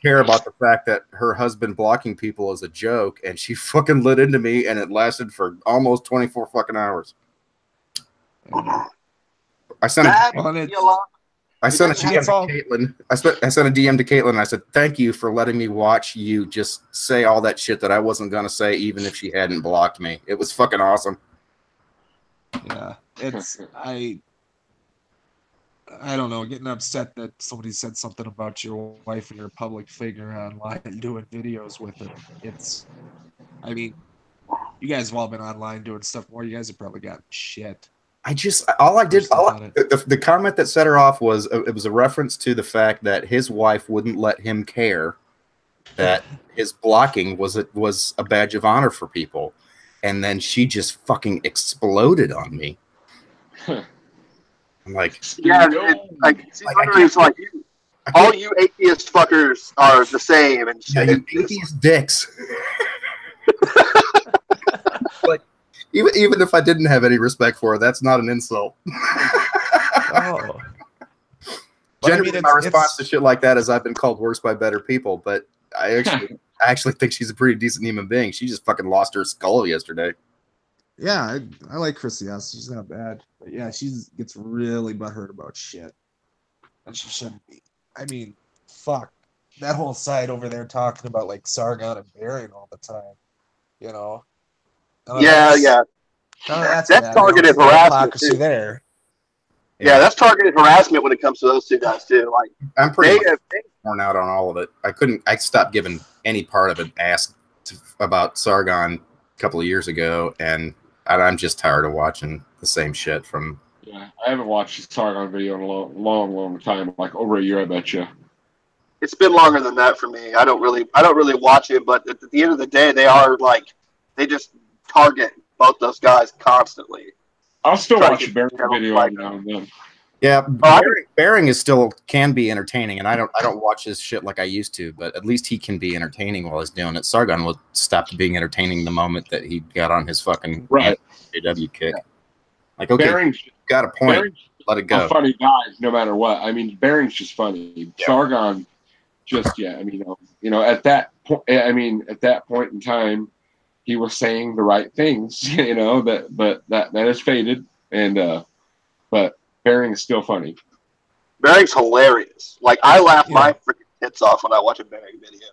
care about the fact that her husband blocking people is a joke, and she fucking lit into me, and it lasted for almost 24 fucking hours. I sent a DM to Caitlin. I sent a DM to Caitlin, and I said, "Thank you for letting me watch you just say all that shit that I wasn't gonna say, even if she hadn't blocked me. It was fucking awesome." Yeah, I don't know, getting upset that somebody said something about your wife and your public figure online and doing videos with it. I mean, you guys have all been online doing stuff more. You guys have probably gotten shit. The comment that set her off was, it was a reference to the fact that his wife wouldn't let him care that his blocking was a badge of honor for people. And then she just fucking exploded on me. I'm like, yeah, it's like all you atheist fuckers are the same, and yeah, you atheist dicks. Like, even if I didn't have any respect for her, that's not an insult. Oh. Generally, my response to shit like that is I've been called worse by better people, but I actually think she's a pretty decent human being. She just fucking lost her skull yesterday. Yeah, I like Chrissy. She's not bad. But yeah, she gets really butthurt about shit. And she shouldn't be. I mean, fuck. That whole side over there talking about like Sargon and Bering all the time. You know? That's targeted harassment too. There. Yeah, that's targeted harassment when it comes to those two guys too. Like, I'm pretty worn out on all of it. I stopped giving any part of it asked about Sargon a couple of years ago, and I'm just tired of watching the same shit from. Yeah, I haven't watched the Sargon video in a long time, like over a year, I bet you. It's been longer than that for me. I don't really watch it, but at the end of the day, they just target both those guys constantly. I'll still watch a Bering video every now and then. Yeah, Bering is can be entertaining, and I don't watch his shit like I used to, but at least he can be entertaining while he's doing it. Sargon will stop being entertaining the moment that he got on his fucking AW kick. Like, okay, Bering's got a point. Bering's let it go. A funny guy, no matter what. I mean, Bering's just funny. Yeah. Sargon, I mean, at that point, at that point in time, he was saying the right things, but that has faded, and but Bering is still funny. Bering's hilarious. Like, I laugh my freaking tits off when I watch a Bering video.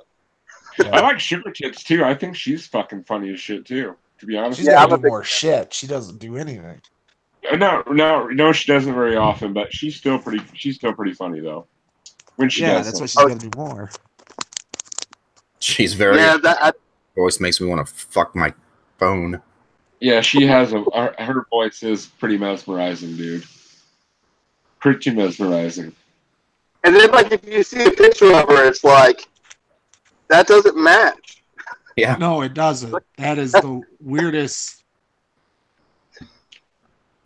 Yeah. I like Sugar Tits too. I think she's fucking funny as shit too. To be honest, she's got more shit. She doesn't do anything. No, she doesn't very often, but she's still pretty funny though. When she does, that's what she's gonna do more. She's very. Voice makes me want to fuck my phone. Yeah, she has her voice is pretty mesmerizing, dude. Pretty mesmerizing. And then, like, if you see a picture of her, it's like that doesn't match. Yeah. No, it doesn't. That is the weirdest.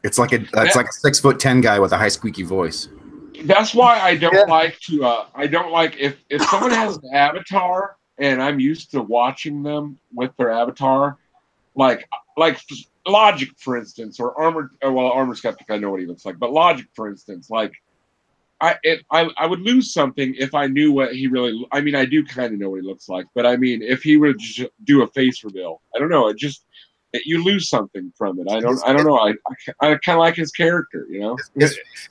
It's like a 6'10" guy with a high squeaky voice. That's why I don't like to. I don't like if someone has an avatar and I'm used to watching them with their avatar, like Logic, for instance, or Armored. Well, Armored Skeptic, I know what he looks like, but Logic, for instance, like I would lose something if I knew what he really. I mean, I do kind of know what he looks like, but I mean, if he would just do a face reveal, I don't know. You lose something from it. I don't know. I kind of like his character,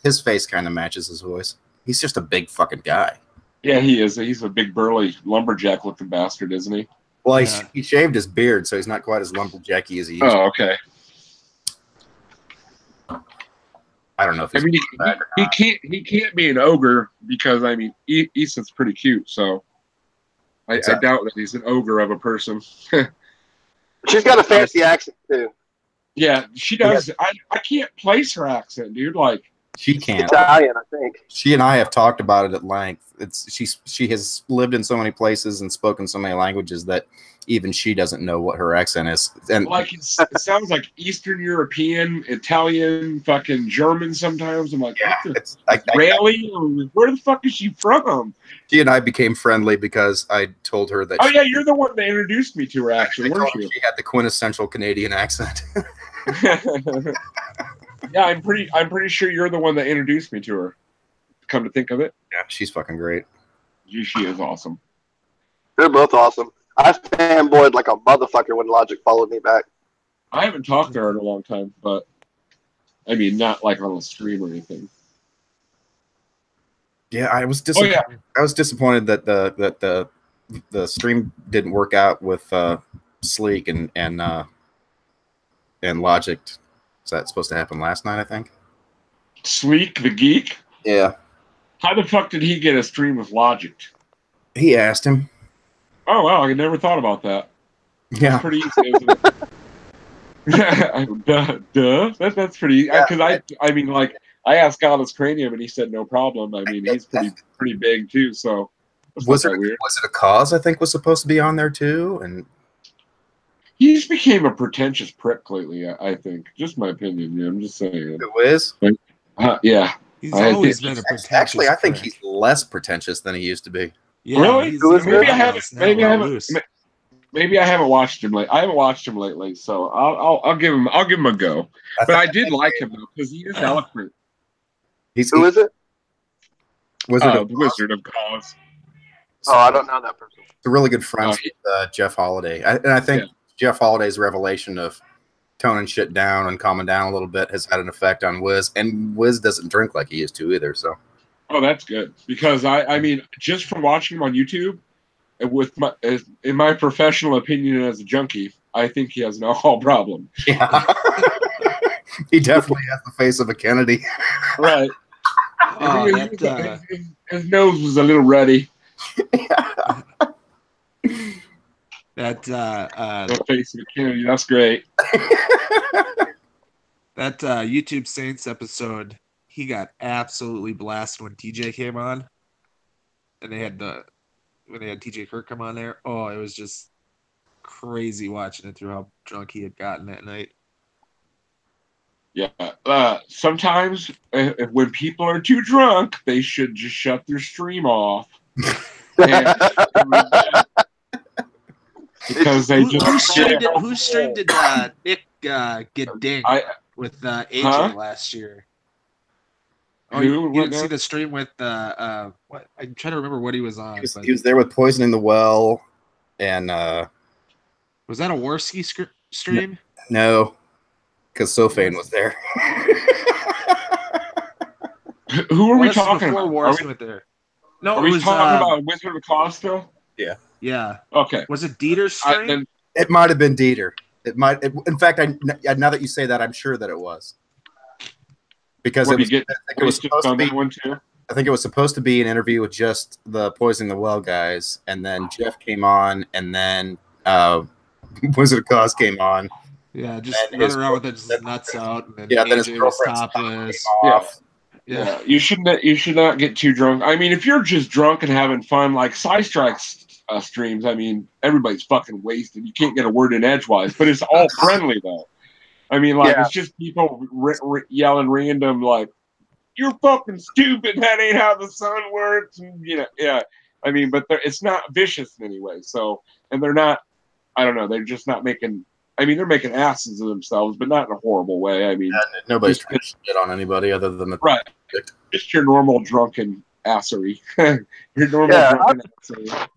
His face kind of matches his voice. He's just a big fucking guy. Yeah, he is. He's a big burly lumberjack looking bastard, isn't he? Well, he shaved his beard, so he's not quite as lumberjacky as he used to. Oh, okay. I don't know if he's he can't be an ogre because I mean Issa's pretty cute, so I doubt that he's an ogre of a person. She's got a fancy accent too. Yeah, she does. I can't place her accent, dude. Like She can't. Italian, I think. She and I have talked about it at length. She has lived in so many places and spoken so many languages that even she doesn't know what her accent is. And like it sounds like Eastern European, Italian, fucking German. Sometimes I'm like, yeah, what Israeli? Where the fuck is she from? She and I became friendly because I told her that. Oh yeah, you're the one that introduced me to her. Actually, weren't you? She had the quintessential Canadian accent. Yeah, I'm pretty sure you're the one that introduced me to her. Come to think of it. Yeah, she's fucking great. She is awesome. They're both awesome. I fanboyed like a motherfucker when Logic followed me back. I haven't talked to her in a long time, but I mean, not like on a stream or anything. Yeah, I was disappointed. Oh, yeah. I was disappointed that the stream didn't work out with Sleek and Logic. Is that supposed to happen last night? I think. Sleek the geek. Yeah. How the fuck did he get a stream with Logic? He asked him. Oh wow, I never thought about that. Yeah. That's pretty easy, isn't it? Duh. That's pretty easy. Because I mean, like, I asked Gallus Cranium and he said no problem. I mean, he's pretty big too, so was it a cause? I think was supposed to be on there too, and he just became a pretentious prick lately. I think, just my opinion. Yeah, I'm just saying. Who is? Yeah. He's always been a pretentious. Actually, I think prick. he's less pretentious than he used to be. Yeah, really? Maybe I haven't. Maybe I haven't watched him lately. I haven't watched him lately, so I'll give him a go. But I did like him though because he is eloquent. Who is it? The Wizard of Cause. Oh, I don't know that person. They're really good friends with Jeff Holiday, and I think Jeff Holiday's revelation of toning shit down and calming down a little bit has had an effect on Wiz, and Wiz doesn't drink like he used to either. So, oh, that's good because I mean, just from watching him on YouTube, in my professional opinion as a junkie, I think he has an alcohol problem. Yeah, he definitely has the face of a Kennedy. Right. His nose was a little ruddy. That face of a Kennedy. That's great. That YouTube Saints episode, he got absolutely blasted when TJ came on, and when they had TJ Kirk come on there. Oh, it was just crazy watching it through how drunk he had gotten that night. Yeah. Sometimes when people are too drunk, they should just shut their stream off. Because they whose stream did Nick get dinged with AJ last year? Oh, you didn't see the stream with what? I'm trying to remember what he was on. He was there with Poisoning the Well, and was that a Warski stream? No, because Sofane was there. Who are we talking about? Warski went there. No, are we talking about Wizard of Cause still? Yeah. Yeah. Okay. Was it Dieter's stream? It might have been Dieter. In fact, now that you say that, I'm sure that it was. Because I think it was supposed to be one too. I think it was supposed to be an interview with just the Poisoning the Well guys, and then Jeff came on, and then Wizard of Cause came on. Yeah, just run around with it, just nuts out, and then then his AJ was topless. Yeah, you should not get too drunk. I mean, if you're just drunk and having fun, like Psystrike's streams, I mean, everybody's fucking wasted. You can't get a word in edgewise, but it's all friendly though. I mean, like it's just people yelling random like, "You're fucking stupid. That ain't how the sun works." And, I mean, but it's not vicious in any way. So, and they're not. I don't know. They're just not making. I mean, they're making asses of themselves, but not in a horrible way. I mean, nobody's trying to shit on anybody other than the just your normal drunken assery. Your normal drunken assery.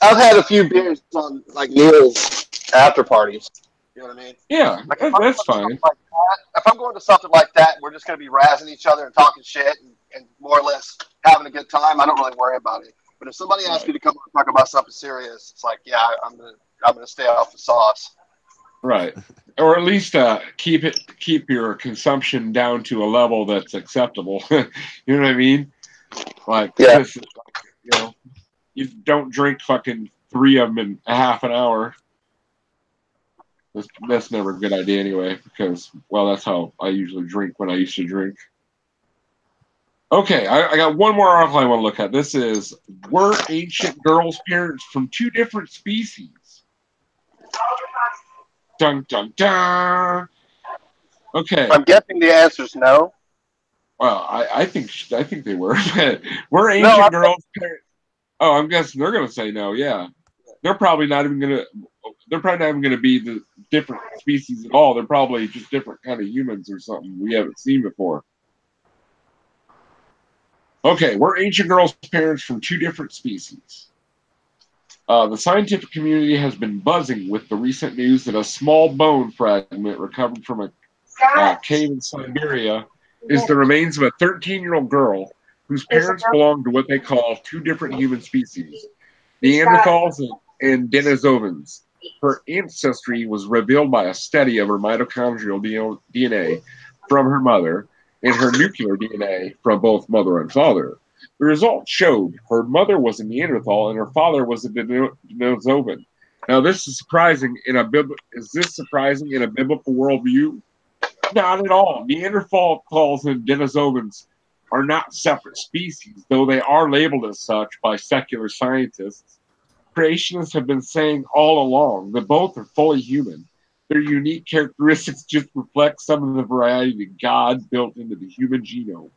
I've had a few beers on like Neil's after parties. You know what I mean? Yeah, like, that's fine. If I'm going to something like that, we're just going to be razzing each other and talking shit and more or less having a good time. I don't really worry about it. But if somebody asks me to come and talk about something serious, it's like, yeah, I'm gonna stay off the sauce. Right, or at least keep your consumption down to a level that's acceptable. You know what I mean? Like, you don't drink fucking 3 of them in a half an hour. That's never a good idea anyway, because, well, that's how I usually drink when I used to drink. Okay, I got one more article I want to look at. This is, were ancient girls' parents from two different species? Dun, dun, dun. Okay. I'm guessing the answer is no. Well, I think they were. We're ancient girls' parents. Oh, I'm guessing they're going to say no. Yeah, they're probably not even going to. They're probably not even going to be the different species at all. They're probably just different kind of humans or something we haven't seen before. Okay, we're ancient girls' parents from two different species. The scientific community has been buzzing with the recent news that a small bone fragment recovered from a cave in Siberia is the remains of a 13-year-old girl whose parents belong to what they call two different human species, Neanderthals and Denisovans. Her ancestry was revealed by a study of her mitochondrial DNA from her mother and her nuclear DNA from both mother and father. The results showed her mother was a Neanderthal and her father was a Denisovan. Now, this is surprising in a biblical worldview? Not at all. Neanderthals and Denisovans are not separate species, though they are labeled as such by secular scientists. Creationists have been saying all along that both are fully human. Their unique characteristics just reflect some of the variety that God built into the human genome.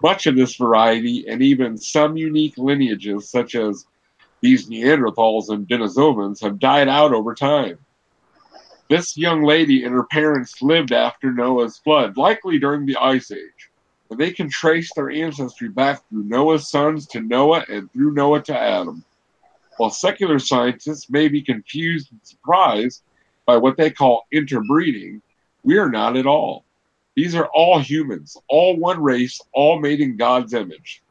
Much of this variety, and even some unique lineages, such as these Neanderthals and Denisovans, have died out over time. This young lady and her parents lived after Noah's flood, likely during the Ice Age. And they can trace their ancestry back through Noah's sons to Noah and through Noah to Adam. While secular scientists may be confused and surprised by what they call interbreeding, we are not at all. These are all humans, all one race, all made in God's image.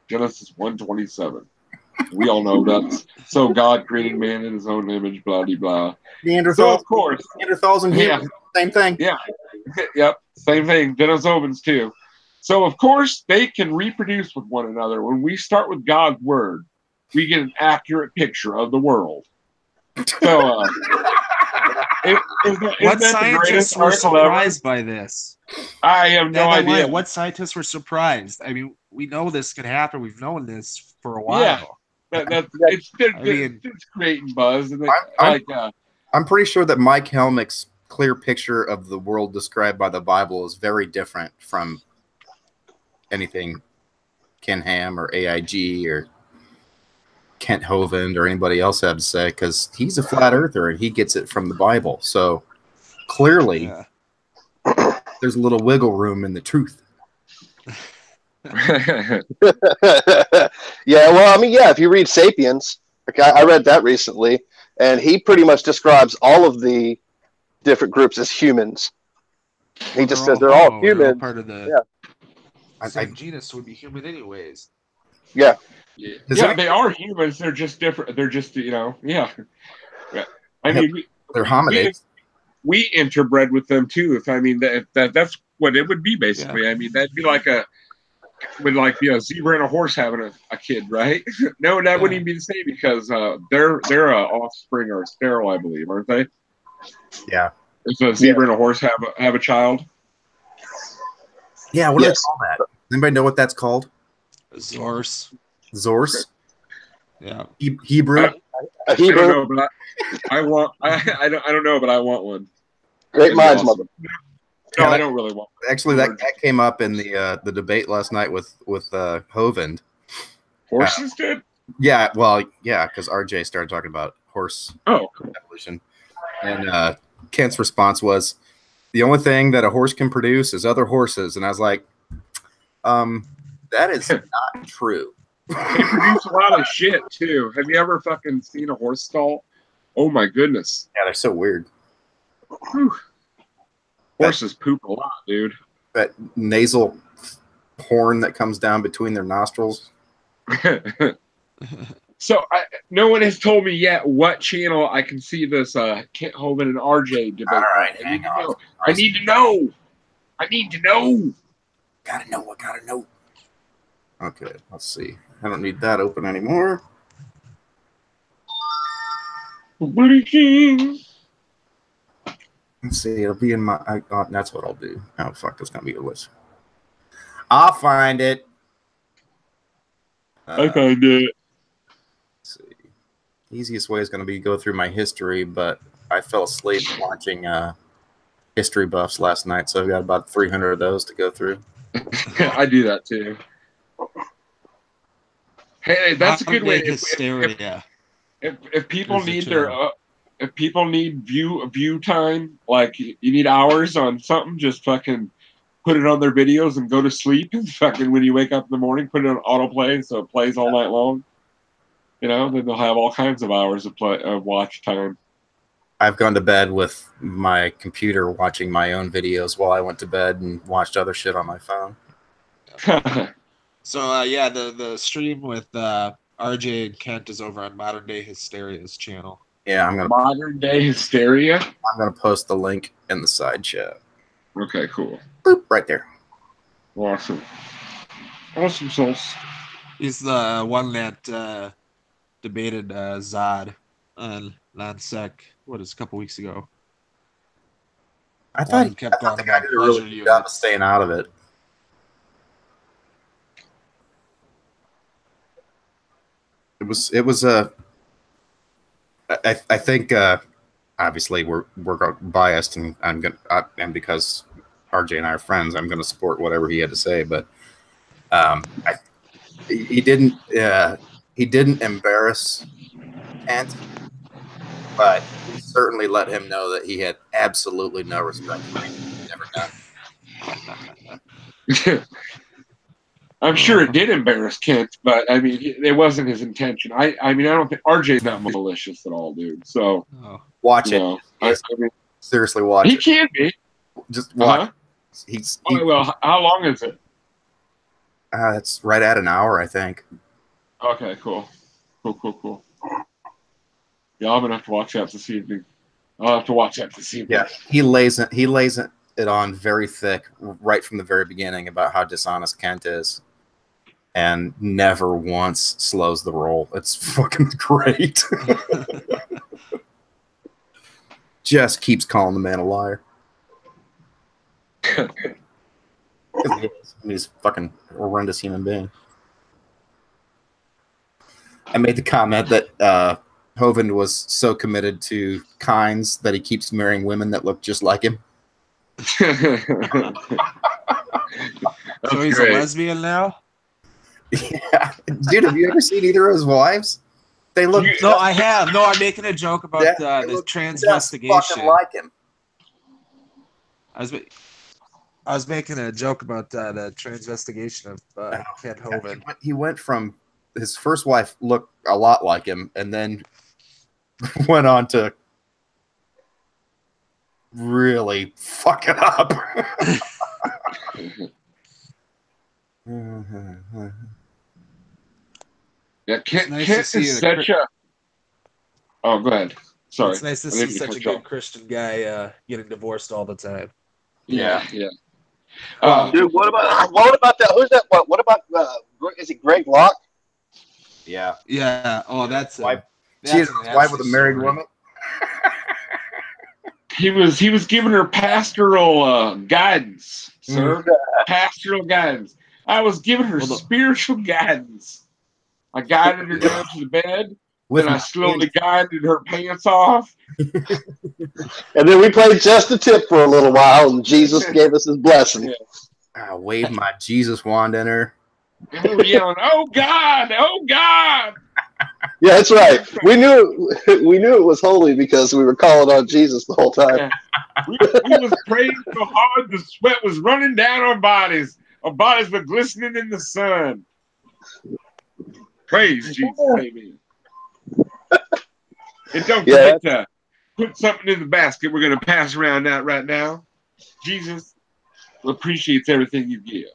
Genesis 1:27. We all know that. So God created man in his own image, blah, blah, blah. Neanderthals, so of course. Neanderthals and humans, same thing. Yeah. Yep. Same thing. Denisovans too. So of course they can reproduce with one another. When we start with God's word, we get an accurate picture of the world. So what scientists were surprised by this? I have no idea. What scientists were surprised? I mean, we know this could happen. We've known this for a while. Yeah. It's creating buzz. And I'm pretty sure that Mike Helmick's clear picture of the world described by the Bible is very different from anything Ken Ham or AIG or Kent Hovind or anybody else had to say, because he's a flat earther and he gets it from the Bible. So clearly there's a little wiggle room in the truth. Yeah, well, I mean, yeah, if you read Sapiens, like I read that recently, and he pretty much describes all of the different groups as humans. He just says they're all human. They're all part of the same genus would be human anyways. Yeah. Yeah, they are humans. They're just different. They're just, I mean, they're hominids. We interbred with them too. That's what it would be basically. Yeah. I mean, that'd be like a zebra and a horse having a kid, right? No, that wouldn't even be the same because their offspring are sterile, I believe, aren't they? Yeah. Does a zebra and a horse have a child? Yeah. What do they call that? Anybody know what that's called? Zorse. Zorse? Yeah. Hebrew? I don't know, but I don't know, but I want one. Great minds, mother. No, I don't really want one. Actually, that came up in the debate last night with Hovind. Horses did? Yeah, well, yeah, because RJ started talking about horse evolution. And Kent's response was, the only thing that a horse can produce is other horses. And I was like, that is not true. They produce a lot of shit too. Have you ever fucking seen a horse stall? Oh my goodness. Yeah, they're so weird. Whew. Horses poop a lot, dude. That nasal horn that comes down between their nostrils. So no one has told me yet what channel I can see this Kent Hovind and RJ debate. All right, I need to know. Gotta know. Okay, let's see. I don't need that open anymore. Bleaching. Let's see. It'll be in my. That's what I'll do. Oh fuck! That's gonna be a list. I'll find it. I find it. Let's see. Easiest way is going to be go through my history, but I fell asleep watching history buffs last night, so I've got about 300 of those to go through. I do that too. Hey, that's a good way. If people need their if people need view time, like you need hours on something, just fucking put it on their videos and go to sleep. And fucking when you wake up in the morning, put it on autoplay so it plays all night long. You know, then they'll have all kinds of hours of watch time. I've gone to bed with my computer watching my own videos while I went to bed and watched other shit on my phone. So yeah, the stream with RJ and Kent is over on Modern Day Hysteria's channel. Yeah, I'm gonna Modern Day Hysteria. I'm gonna post the link in the side chat. Okay, cool. Boop, right there. Awesome. Awesome sauce. He's the one that debated Zod on Lansec, a couple weeks ago. I thought the guy did a really good job of staying out of it. It was I think obviously we're biased and and because RJ and I are friends, I'm gonna support whatever he had to say, but he didn't embarrass Kent, but he certainly let him know that he had absolutely no respect for him. He'd never done. I'm sure it did embarrass Kent, but I mean, it wasn't his intention. I mean, I don't think RJ's not malicious at all, dude. So watch it. I mean, seriously, watch it. He can be. Just watch. Well, how long is it? It's right at an hour, I think. Okay, cool. Yeah, I'm gonna have to watch that this evening. I'll have to watch that this evening. Yeah, he lays it on very thick right from the very beginning about how dishonest Kent is, and never once slows the roll. It's fucking great. Just keeps calling the man a liar. He's a fucking horrendous human being. I made the comment that Hovind was so committed to Kynes that he keeps marrying women that look just like him. So he's great. A lesbian now? Yeah. Dude, have you ever seen either of his wives? They look... No, I have. No, I'm making a joke about the transvestigation. Fucking like him. I was making a joke about the transvestigation of Kent Hovind. He went from... His first wife looked a lot like him, and then went on to really fuck it up. Yeah, Kent is such a... Oh, go ahead. Sorry. It's nice to see such a good Christian guy getting divorced all the time. Yeah. Dude, what about that? Who's that? What about is it Greg Locke? Yeah. Yeah. Oh, that's wife. She is a wife with a married woman. He was giving her pastoral guidance, sir. Pastoral guidance. I was giving her spiritual guidance. I guided her down to the bed, and I slowly guided her pants off. And then we played Just a Tip for a little while, and Jesus gave us his blessing. Yeah. I waved my Jesus wand in her. And we were yelling, "Oh God! Oh God!" Yeah, that's right. We knew it was holy because we were calling on Jesus the whole time. Yeah. We was praying so hard the sweat was running down our bodies. Our bodies were glistening in the sun. Praise Jesus, amen. And don't forget to put something in the basket we're going to pass around that right now. Jesus appreciates everything you give.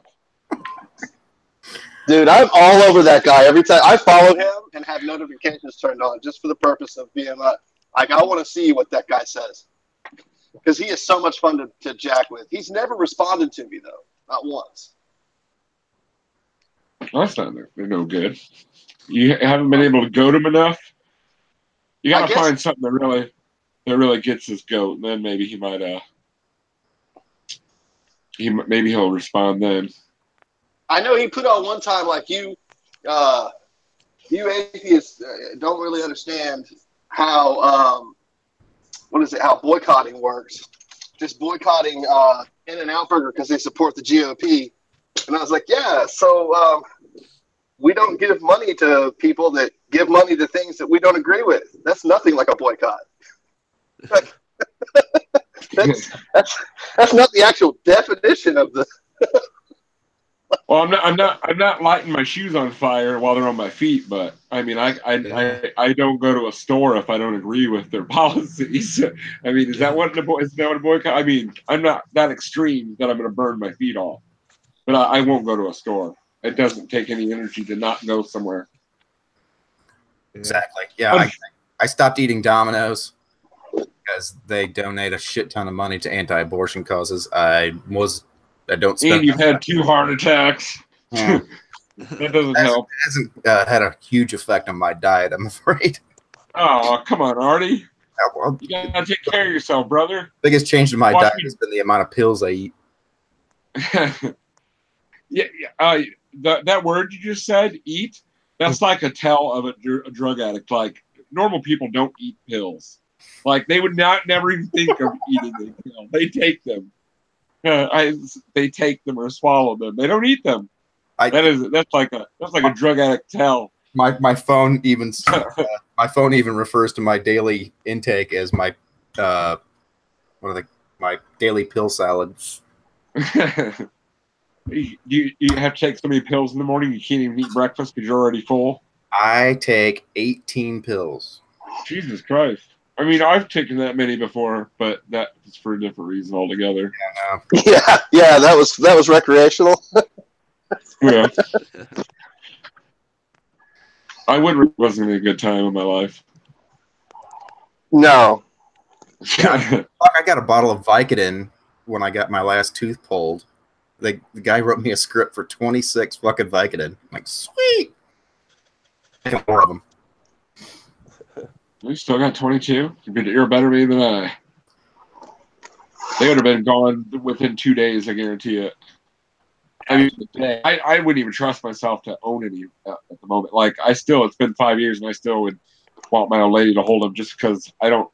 Dude, I'm all over that guy every time. I follow him and have notifications turned on just for the purpose of being like I want to see what that guy says. Because he is so much fun to jack with. He's never responded to me, though. Not once. That's not they're no good. You haven't been able to goat him enough? You got to find something that really gets his goat, and then maybe he might maybe he'll respond then. I know he put on one time like you you atheists don't really understand how how boycotting works. Just boycotting In-N-Out Burger because they support the GOP. And I was like, yeah, so we don't give money to people that give money to things that we don't agree with. That's nothing like a boycott. that's not the actual definition of the. Well, I'm not lighting my shoes on fire while they're on my feet, but I mean, I don't go to a store if I don't agree with their policies. I mean, is that what a boycott? I mean, I'm not that extreme that I'm going to burn my feet off, but I won't go to a store. It doesn't take any energy to not go somewhere. Exactly. Yeah, I stopped eating Domino's because they donate a shit ton of money to anti-abortion causes. I don't spend. And you've had 2 heart attacks. Yeah. That doesn't help. It hasn't had a huge effect on my diet, I'm afraid. Oh, come on, Artie. Yeah, well, you gotta take care of yourself, brother. Biggest change in my diet has been the amount of pills I eat. That word you just said, eat, that's like a tell of a drug addict. Like, normal people don't eat pills. Like, they would never even think of eating a pill. They take them. They take them or swallow them. They don't eat them. That's like a drug addict tell. My phone even refers to my daily intake as my my daily pill salads. You have to take so many pills in the morning you can't even eat breakfast because you're already full. I take 18 pills. Jesus Christ. I mean, I've taken that many before, but that's for a different reason altogether. Yeah, that was recreational. Yeah. Wasn't a good time in my life. No. I got a bottle of Vicodin when I got my last tooth pulled. The guy wrote me a script for 26 fucking Vicodin. I'm like, sweet. More of them. We still got 22. You're better me than I. They would have been gone within 2 days, I guarantee it. I mean, I wouldn't even trust myself to own any at the moment. Like, it's been 5 years, and I still would want my old lady to hold them just because I don't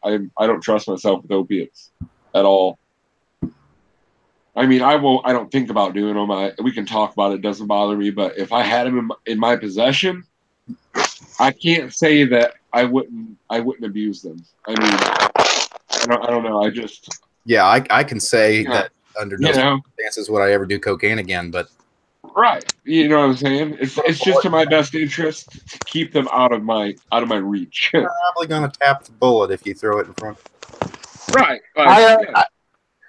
trust myself with opiates at all. I mean, I don't think about doing them. We can talk about it. It doesn't bother me. But if I had them in my possession, I can't say that I wouldn't abuse them. I mean, I don't know. I can say that under no circumstances would I ever do cocaine again. But right, you know what I'm saying? It's just in my best interest to keep them out of my reach. You're probably gonna tap the bullet if you throw it in front. Right.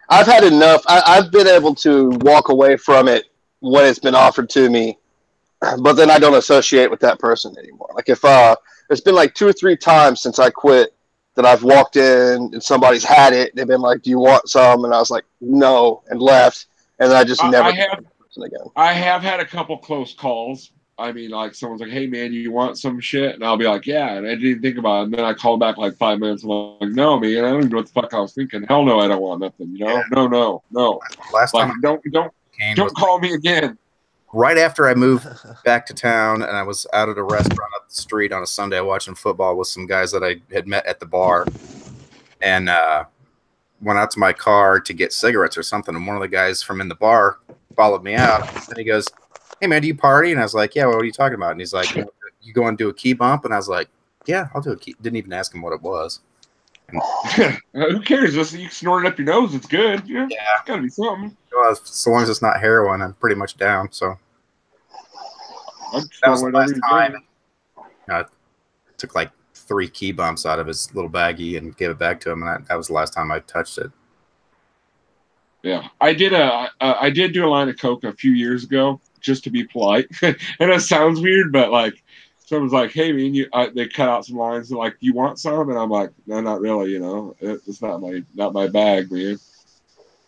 I've had enough. I've been able to walk away from it when it's been offered to me, but then I don't associate with that person anymore. Like, if it's been like 2 or 3 times since I quit that I've walked in and somebody's had it. They've been like, "Do you want some?" And I was like, "No," and left. And then I just never that person again. I have had a couple close calls. I mean, like, someone's like, "Hey man, you want some shit?" And I'll be like, "Yeah," and I didn't think about it. And then I call back like 5 minutes. And I'm like, "No, man, I don't even know what the fuck I was thinking. Hell no, I don't want nothing. You know, no. Last time, don't call me again." Right after I moved back to town and I was out at a restaurant up the street on a Sunday watching football with some guys that I had met at the bar, and went out to my car to get cigarettes or something. And one of the guys from in the bar followed me out, and he goes, "Hey man, do you party?" And I was like, "Yeah, what are you talking about?" And he's like, "You go and do a key bump?" And I was like, "Yeah, I'll do a key." Didn't even ask him what it was. Who cares? Just you snort it up your nose. It's good. Yeah, it's gotta be something. Well, so long as it's not heroin, I'm pretty much down. So that was the last time. I took like 3 key bumps out of his little baggie and gave it back to him, and that was the last time I touched it. Yeah, I did do a line of coke a few years ago just to be polite, and it sounds weird, but like. Someone's like, "Hey, man, they cut out some lines. They're like, you want some?" And I'm like, "No, not really. You know, it's not my bag, man."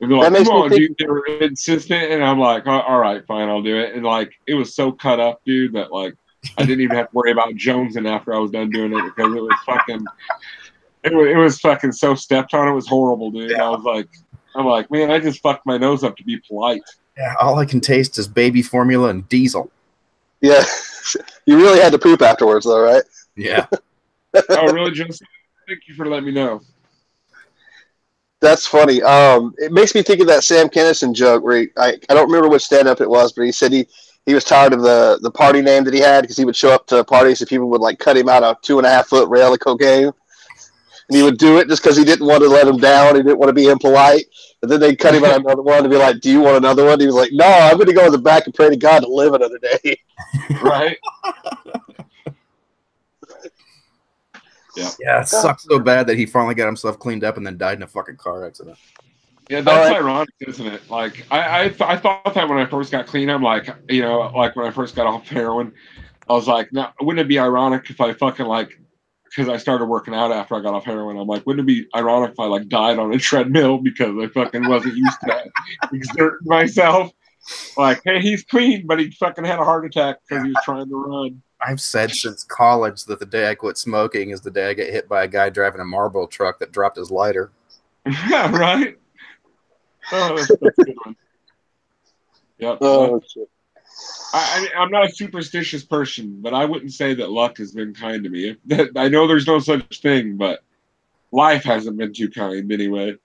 And they're like, "Come on, dude." They were insistent, and I'm like, "All right, fine, I'll do it." And like, it was so cut up, dude, that like, I didn't even have to worry about jonesing after I was done doing it because it was fucking, it was fucking so stepped on. It was horrible, dude. Yeah. I'm like, man, I just fucked my nose up to be polite. Yeah, all I can taste is baby formula and diesel. Yeah. You really had to poop afterwards, though, right? Yeah. Oh, really, Justin? Thank you for letting me know. That's funny. It makes me think of that Sam Kinison joke where I don't remember which stand-up it was, but he said he was tired of the party name that he had because he would show up to parties and people would like cut him out a 2.5-foot rail of cocaine. And he would do it just because he didn't want to let him down. He didn't want to be impolite. And then they'd cut him out another one and be like, do you want another one? He was like, no, I'm going to go in the back and pray to God to live another day. Right? Yeah, it sucks so bad that he finally got himself cleaned up and then died in a fucking car accident. Yeah, that's ironic, isn't it? Like, I thought that when I first got clean, I'm like, you know, like when I first got off heroin, I was like, no, wouldn't it be ironic if I fucking like, because I started working out after I got off heroin, I'm like, wouldn't it be ironic if I like died on a treadmill because I fucking wasn't used to exerting myself? Like, hey, he's clean, but he fucking had a heart attack because he was trying to run. I've said since college that the day I quit smoking is the day I get hit by a guy driving a Marlboro truck that dropped his lighter. Yeah, right? Oh, that's a good one. Yep. Oh, shit. I'm not a superstitious person, but I wouldn't say that luck has been kind to me. I know there's no such thing, but life hasn't been too kind anyway.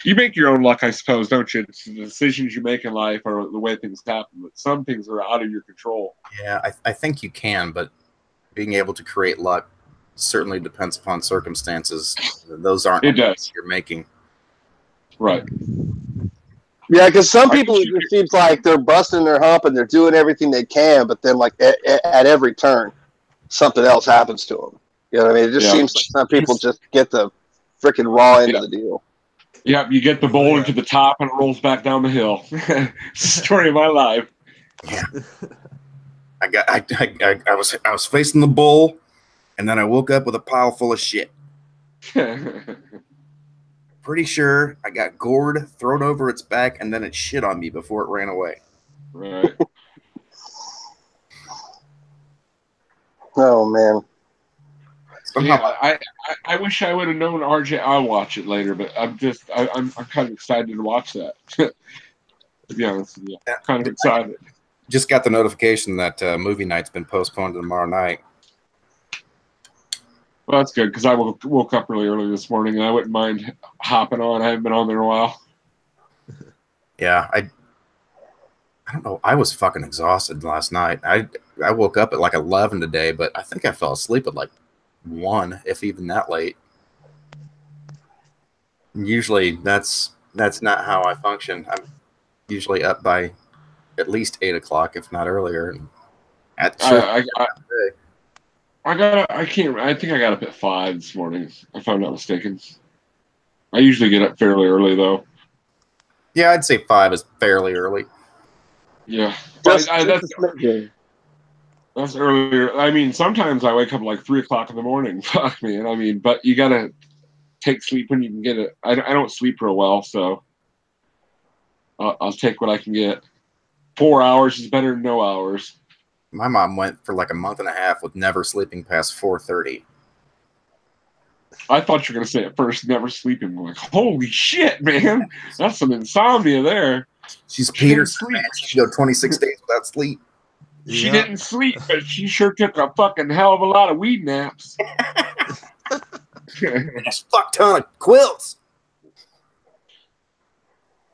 You make your own luck, I suppose, don't you? It's the decisions you make in life or the way things happen, but some things are out of your control. Yeah, I think you can, but being able to create luck certainly depends upon circumstances. Those aren't it does. You're making. Right. Yeah, because some people, it just seems like they're busting their hump and they're doing everything they can, but then like at every turn, something else happens to them. You know what I mean? It just seems like some people just get the freaking raw end of the deal. Yeah, you get the boulder to the top and it rolls back down the hill. Story of my life. Yeah. I was facing the bowl, and then I woke up with a pile full of shit. Pretty sure I got gourd thrown over its back, and then it shit on me before it ran away. Right. Oh man. Yeah, I wish I would have known RJ. I'll watch it later, but I'm kind of excited to watch that. To be honest with you, kind of excited. Just got the notification that movie night's been postponed to tomorrow night. Well, that's good because I woke up really early this morning and I wouldn't mind hopping on. I haven't been on there in a while. Yeah, I don't know. I was fucking exhausted last night. I woke up at like 11 today, but I think I fell asleep at like 1, if even that late. Usually that's not how I function. I'm usually up by at least 8 o'clock, if not earlier. And I think I got up at 5 this morning, if I'm not mistaken. I usually get up fairly early though. Yeah, I'd say 5 is fairly early. Yeah. That's earlier. I mean, sometimes I wake up like 3 o'clock in the morning. Fuck me. And I mean, but you gotta take sleep when you can get it. I don't sleep real well, so I'll take what I can get. 4 hours is better than no hours. My mom went for like a month and a half with never sleeping past 4:30. I thought you were gonna say at first never sleeping. I'm like, holy shit, man, that's some insomnia there. She's Peter. She go 26 days without sleep. She didn't sleep, but she sure took a fucking hell of a lot of weed naps. Fuck ton of quilts.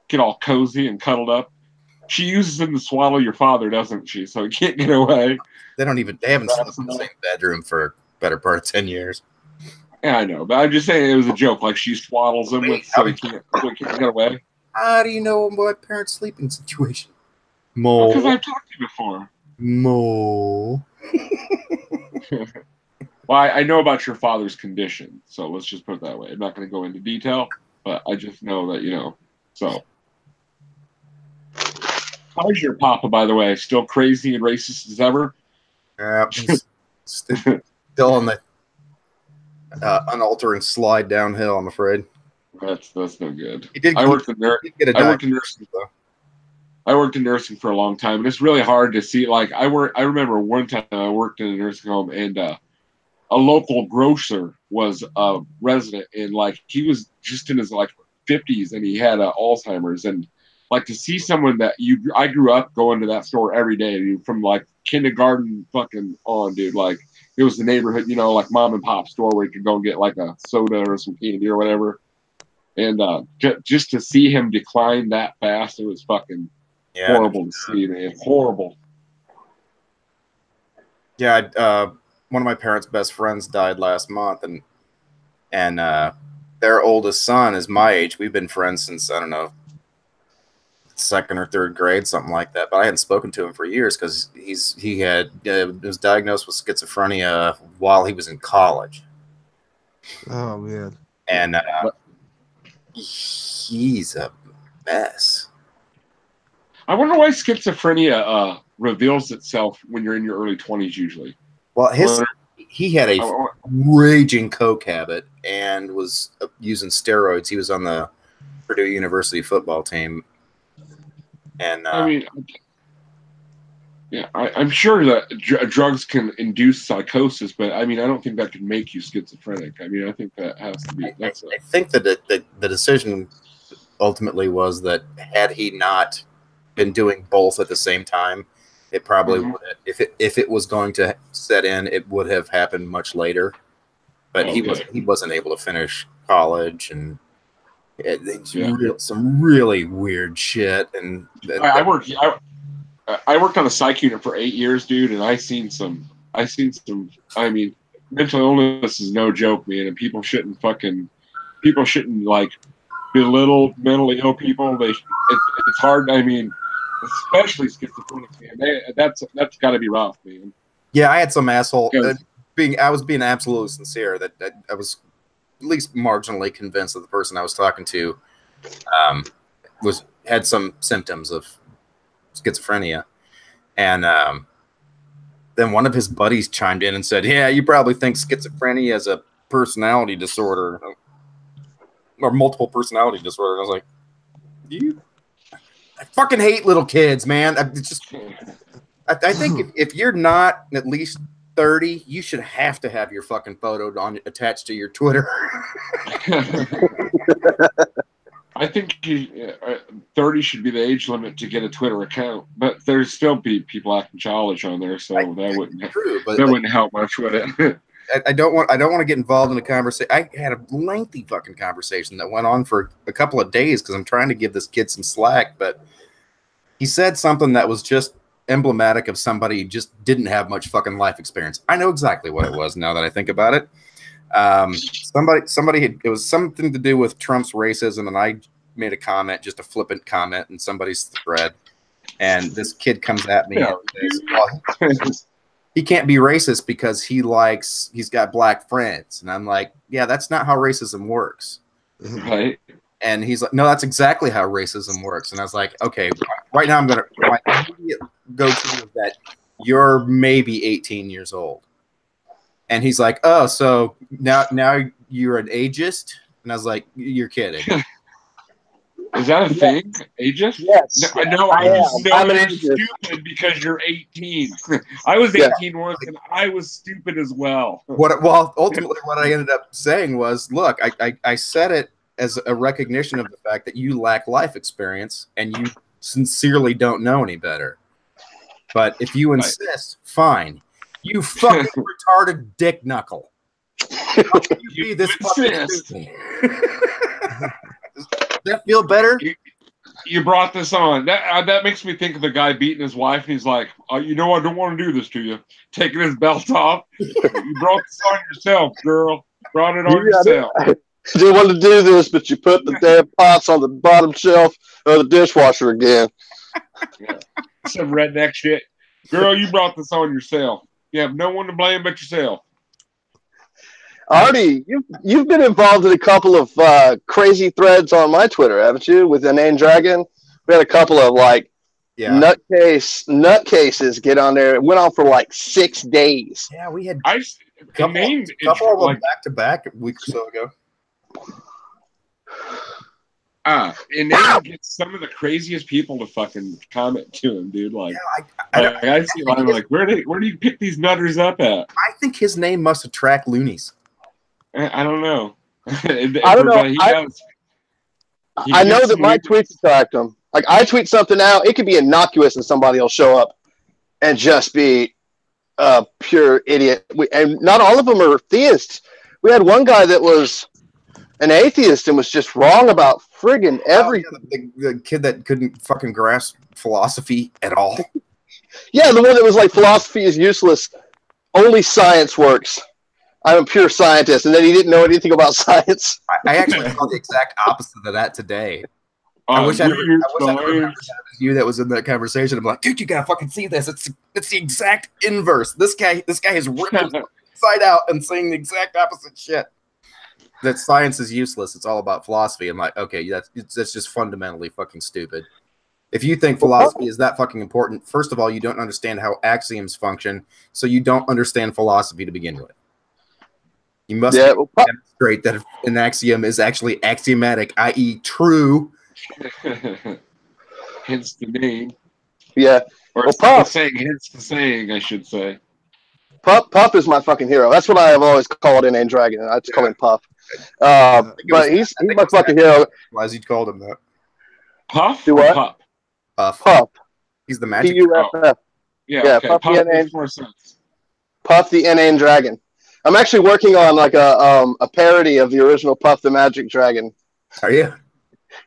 Get all cozy and cuddled up. She uses them to swallow your father, doesn't she? So he can't get away. They haven't slept in the same bedroom for a better part of 10 years. Yeah, I know, but I'm just saying it was a joke. Like she swaddles him with so he can't get away. How do you know my parents' sleeping situation? Mo. Because I've talked to you before. Mo. Well, I know about your father's condition, so let's just put it that way. I'm not going to go into detail, but I just know that, so. How's your papa, by the way? Still crazy and racist as ever? Yeah, still on the unaltering slide downhill, I'm afraid. That's no good. I worked in nursing for a long time, and it's really hard to see. Like I remember one time I worked in a nursing home, and a local grocer was a resident, and like he was just in his like 50s, and he had Alzheimer's, and like to see someone that I grew up going to that store every day from like kindergarten fucking on, dude. Like it was the neighborhood, you know, like mom and pop store where you could go and get like a soda or some candy or whatever. And just to see him decline that fast, it was fucking horrible to see, man. Horrible. Yeah, one of my parents' best friends died last month, and their oldest son is my age. We've been friends since, I don't know, second or third grade, something like that. But I hadn't spoken to him for years because he was diagnosed with schizophrenia while he was in college. Oh man! And he's a mess. I wonder why schizophrenia reveals itself when you're in your early 20s usually. Well, he had a raging coke habit and was using steroids. He was on the Purdue University football team. And I mean, yeah, I'm sure that drugs can induce psychosis, but I mean, I don't think that can make you schizophrenic. I mean, I think that has to be. I think that the decision ultimately was that had he not been doing both at the same time, it probably would have, if it was going to set in, it would have happened much later. But he wasn't able to finish college, and some really weird shit. And I worked on a psych unit for 8 years, dude, and I seen some. I mean, mental illness is no joke, man, and people shouldn't like belittle mentally ill people. It's hard. I mean, especially schizophrenic, man. That's got to be rough, man. Yeah, I had some asshole. I was being absolutely sincere that I was at least marginally convinced that the person I was talking to had some symptoms of schizophrenia, and then one of his buddies chimed in and said, "Yeah, you probably think schizophrenia is a personality disorder or multiple personality disorder." And I was like, I fucking hate little kids, man. I think if you're not at least 30, you should have to have your fucking photo attached to your Twitter. I think 30 should be the age limit to get a Twitter account, but there's still be people acting childish on there, so that wouldn't help much with it. I don't want to get involved in a conversation. I had a lengthy fucking conversation that went on for a couple of days because I'm trying to give this kid some slack, but he said something that was just emblematic of somebody who just didn't have much fucking life experience. I know exactly what it was now that I think about it. It was something to do with Trump's racism, and I made a comment, just a flippant comment in somebody's thread, and this kid comes at me and says, well, he can't be racist because he's got black friends. And I'm like, yeah, that's not how racism works. Right. And he's like, no, that's exactly how racism works. And I was like, okay, right now my immediate go-to is that you're maybe 18 years old. And he's like, oh, so now you're an ageist? And I was like, you're kidding. Is that a thing? Ageist? Yes. No, I'm an ageist. Stupid because you're 18. I was 18 once, and I was stupid as well. Ultimately, what I ended up saying was, look, I said it as a recognition of the fact that you lack life experience and you sincerely don't know any better. But if you insist, fine. You fucking retarded dick knuckle. How can you be this fucking stupid? Does that feel better? You brought this on. That makes me think of the guy beating his wife, and he's like, you know, I don't want to do this to you. Taking his belt off. You brought this on yourself, girl. Brought it on yourself. You didn't want to do this, but you put the damn pots on the bottom shelf of the dishwasher again. Yeah. Some redneck shit. Girl, you brought this on yourself. You have no one to blame but yourself. Artie, you've been involved in a couple of crazy threads on my Twitter, haven't you? With Inane Dragon, we had a couple of nutcases get on there. It went on for like 6 days. Yeah, we had a couple of them back to back a week or so ago. And they get some of the craziest people to fucking comment to him, dude. Like, I see a lot of like, where do you pick these nutters up at? I think his name must attract loonies. I don't know. I don't know. I know that my tweets attract them. Like, I tweet something out, it could be innocuous and somebody will show up. and just be a pure idiot. And not all of them are theists. We had one guy that was an atheist and was just wrong about friggin' everything. The kid that couldn't fucking grasp philosophy at all. Yeah, the one that was like, philosophy is useless. Only science works. I'm a pure scientist. And then he didn't know anything about science. I actually saw the exact opposite of that today. I wish I remembered you that was in that conversation. I'm like, dude, you gotta fucking see this. It's the exact inverse. This guy is ripping inside out and saying the exact opposite shit. That science is useless. It's all about philosophy. I'm like, okay, that's just fundamentally fucking stupid. If you think philosophy is that fucking important, first of all, you don't understand how axioms function, so you don't understand philosophy to begin with. You must demonstrate that an axiom is actually axiomatic, i.e. true. Hence the name. Yeah. Or hence the saying, I should say. Puff is my fucking hero. That's what I have always called Inane Dragon. I just call him Puff. But he's my fucking hero. Why has he called him that? Puff? Do what? Puff. Puff. He's the magic. P-U-F-F. Yeah, okay. Puff Puff makes more sense. Puff the Inane Dragon. I'm actually working on like a parody of the original Puff the Magic Dragon. Are you?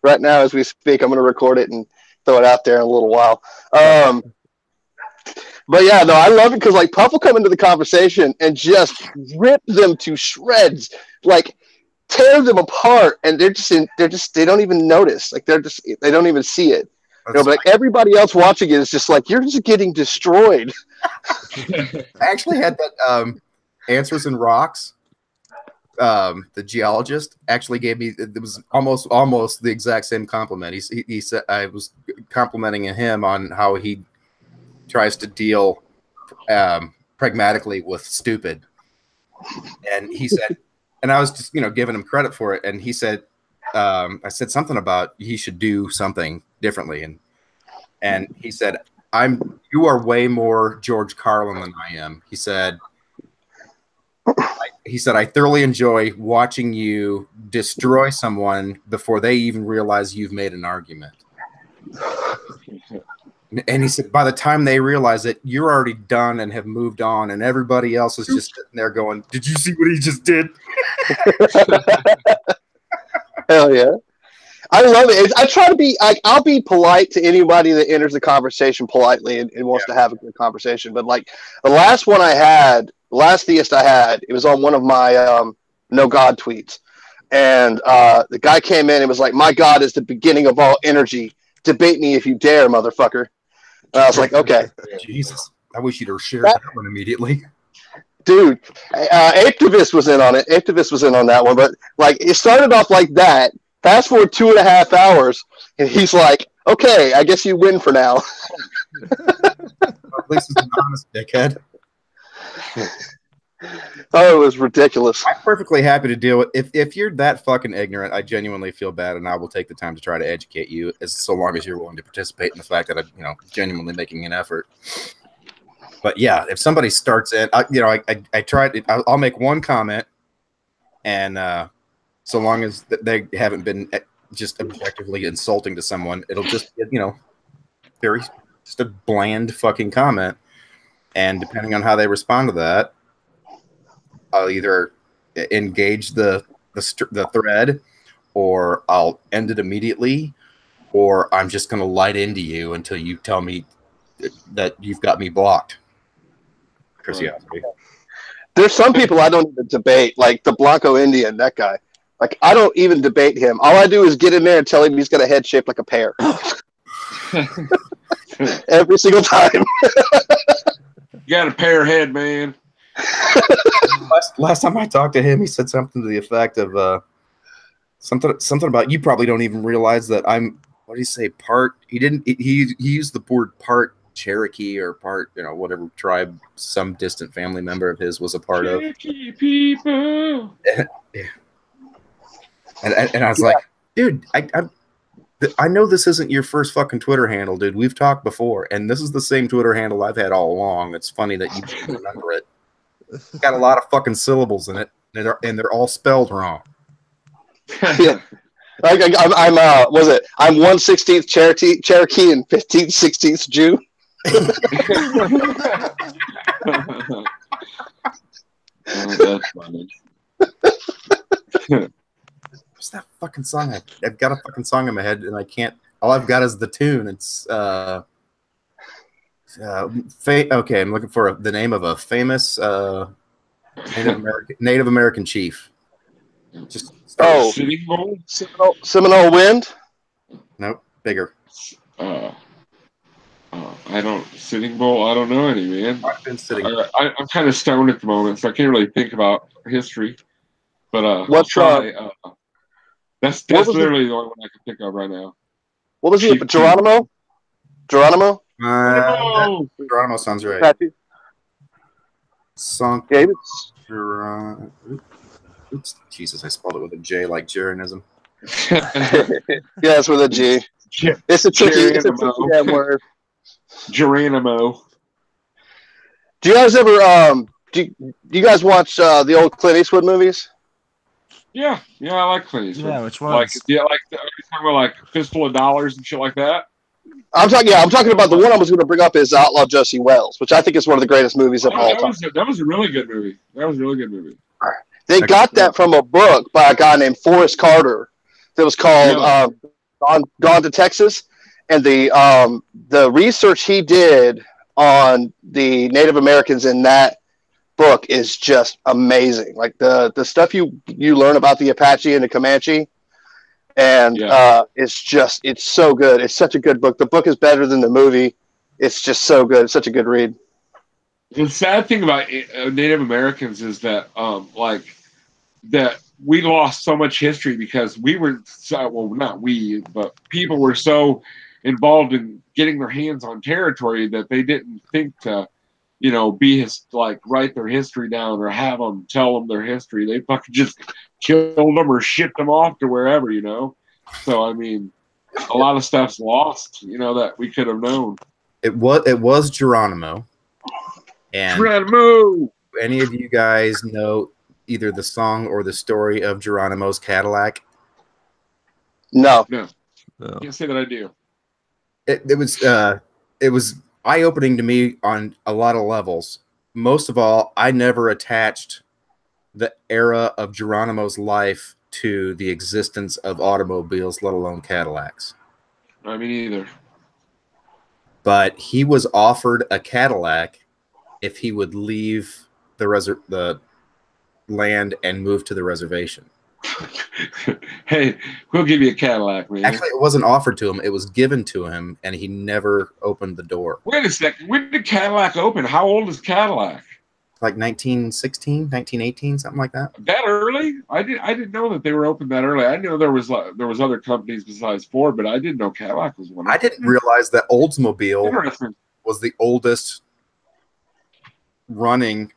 Right now as we speak. I'm going to record it and throw it out there in a little while. But yeah, no, I love it because like Puff will come into the conversation and just rip them to shreds, like tear them apart, and they don't even notice, like they don't even see it. But like everybody else watching it is just like, you're just getting destroyed. I actually had that Answers in Rocks. The geologist actually gave me, it was almost the exact same compliment. He said, I was complimenting him on how he tries to deal pragmatically with stupid. And he said, and I was just, giving him credit for it. And he said, I said something about he should do something differently. And he said, you are way more George Carlin than I am. He said, I thoroughly enjoy watching you destroy someone before they even realize you've made an argument. And he said, by the time they realize it, you're already done and have moved on, and everybody else is just sitting there going, did you see what he just did? Hell yeah. I love it. I try to be, I'll be polite to anybody that enters the conversation politely and wants to have a good conversation. But like the last theist I had, it was on one of my No God tweets. And the guy came in and was like, my God is the beginning of all energy. Debate me if you dare, motherfucker. And I was like, okay. Jesus. I wish you'd have shared that one immediately. Dude, Activist was in on it. Activist was in on that one. But like it started off like that. Fast forward 2.5 hours, and he's like, okay, I guess you win for now. At least it's an honest dickhead. Oh, it was ridiculous. I'm perfectly happy to deal with if you're that fucking ignorant. I genuinely feel bad, and I will take the time to try to educate you, so long as you're willing to participate in the fact that I'm, genuinely making an effort. But yeah, if somebody starts in, I tried. I'll make one comment, and so long as they haven't been just objectively insulting to someone, it'll just be, very just a bland fucking comment. And depending on how they respond to that, I'll either engage the thread, or I'll end it immediately, or I'm just going to light into you until you tell me that you've got me blocked. Because there's some people I don't even debate, like the Blanco Indian, that guy. Like I don't even debate him. All I do is get in there and tell him he's got a head shaped like a pear. Every single time. You got a pear head, man. Last time I talked to him, he said something to the effect of something about, you probably don't even realize that I'm, what did he say, he used the word part Cherokee or part, whatever tribe some distant family member of his was a part of. Cherokee people. Yeah. And I was like, dude, I know this isn't your first fucking Twitter handle, dude. We've talked before, and this is the same Twitter handle I've had all along. It's funny that you didn't remember it. It's got a lot of fucking syllables in it, and they're all spelled wrong. Yeah. I'm 1/16 Cherokee and 15/16 Jew. Oh, that's funny. What's that fucking song? I've got a fucking song in my head, and I can't. All I've got is the tune. It's okay. I'm looking for the name of a famous Native American chief. Just Sitting Bull? Seminole Wind. Nope, bigger. I don't Sitting Bull. I don't know any, man. I've been sitting. I'm kind of stoned at the moment, so I can't really think about history. But What's try. That's literally the only one I can think of right now. What was it? Geronimo? Geronimo? Geronimo sounds right. Patchy? Sunk. David? Oops, Jesus, I spelled it with a J like Jeranism. Yeah, it's with a G. It's a tricky word. Geronimo. Do you guys ever do you guys watch the old Clint Eastwood movies? Yeah, I like Clint Eastwood. Yeah, which ones? Like, are you talking about like Fistful of Dollars and shit like that? I'm talking about the one I was going to bring up is Outlaw Josey Wales, which I think is one of the greatest movies of all time. That was a really good movie. They got that from a book by a guy named Forrest Carter that was called Gone to Texas, and the research he did on the Native Americans in that book is just amazing. Like the stuff you learn about the Apache and the Comanche, and it's so good. It's such a good book. The book is better than the movie. It's just so good. It's such a good read. The sad thing about Native Americans is that that we lost so much history because we were not we, but people were so involved in getting their hands on territory that they didn't think to write their history down or have them tell them their history. They fucking just killed them or shipped them off to wherever, So, I mean, a lot of stuff's lost, that we could have known. It was Geronimo. And Geronimo! Any of you guys know either the song or the story of Geronimo's Cadillac? No. Can't say that I do. It was eye-opening to me on a lot of levels. Most of all, I never attached the era of Geronimo's life to the existence of automobiles, let alone Cadillacs. I mean, either. But he was offered a Cadillac if he would leave the land and move to the reservation. Hey, we'll give you a Cadillac, man. Actually, it wasn't offered to him. It was given to him, and he never opened the door. Wait a second. When did Cadillac open? How old is Cadillac? Like 1916, 1918, something like that. That early? I didn't know that they were open that early. I knew there was other companies besides Ford, but I didn't know Cadillac was one. I didn't realize that Oldsmobile was the oldest running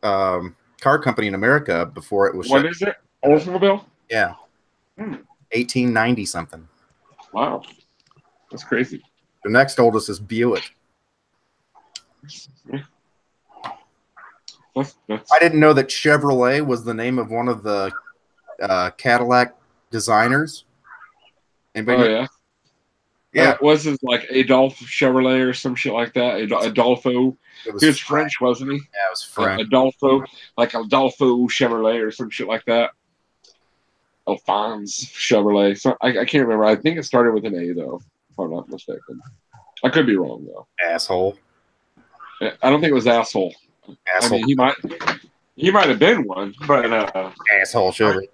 car company in America before it was. What is it? Oldsmobile? Yeah. 1890 something. Wow. That's crazy. The next oldest is Buick. I didn't know that Chevrolet was the name of one of the Cadillac designers. Anybody know? Yeah. Yeah. Was it like Adolphe Chevrolet or some shit like that? Adolfo. He was French, wasn't he? Yeah, it was French. Adolfo Chevrolet or some shit like that. Alphonse Chevrolet. So I can't remember. I think it started with an A, though, if I'm not mistaken. I could be wrong, though. Asshole. I don't think it was asshole. Asshole. I mean, he might have been one, but asshole Chevrolet.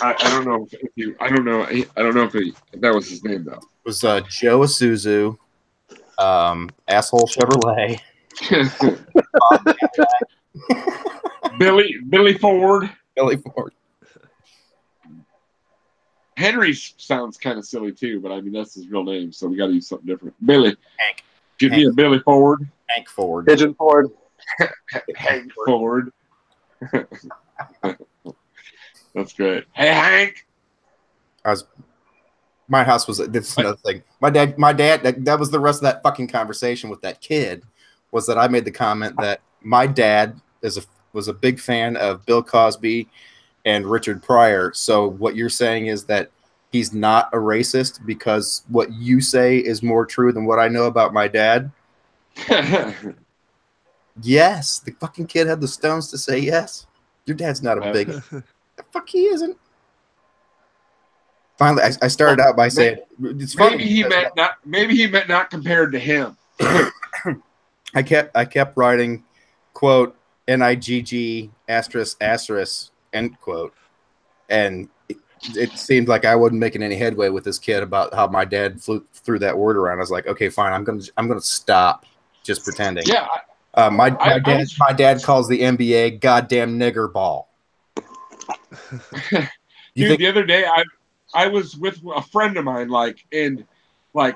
I don't know if that was his name, though. It was Joe Isuzu, asshole Chevrolet. Billy Ford. Billy Ford. Henry sounds kind of silly too, but I mean that's his real name, so we got to use something different. Billy. Hank. Give me a Billy Ford. Hank Ford. Pigeon Ford. Hank Ford. That's great. Hey, Hank. My house was this is another thing. My dad. That was the rest of that fucking conversation with that kid. Was that I made the comment that my dad was a big fan of Bill Cosby and Richard Pryor. So what you're saying is that he's not a racist because what you say is more true than what I know about my dad. Yes, the fucking kid had the stones to say yes. Your dad's not a bigot. The fuck he isn't. Finally, I started out by saying it's funny. Maybe he meant not compared to him. I kept writing, quote, NIGG asterisk asterisk end quote, and it seemed like I wasn't making any headway with this kid about how my dad threw that word around. I was like, okay, fine, I'm gonna stop just pretending. Yeah. My dad calls the NBA goddamn nigger ball. Dude, the other day I was with a friend of mine, and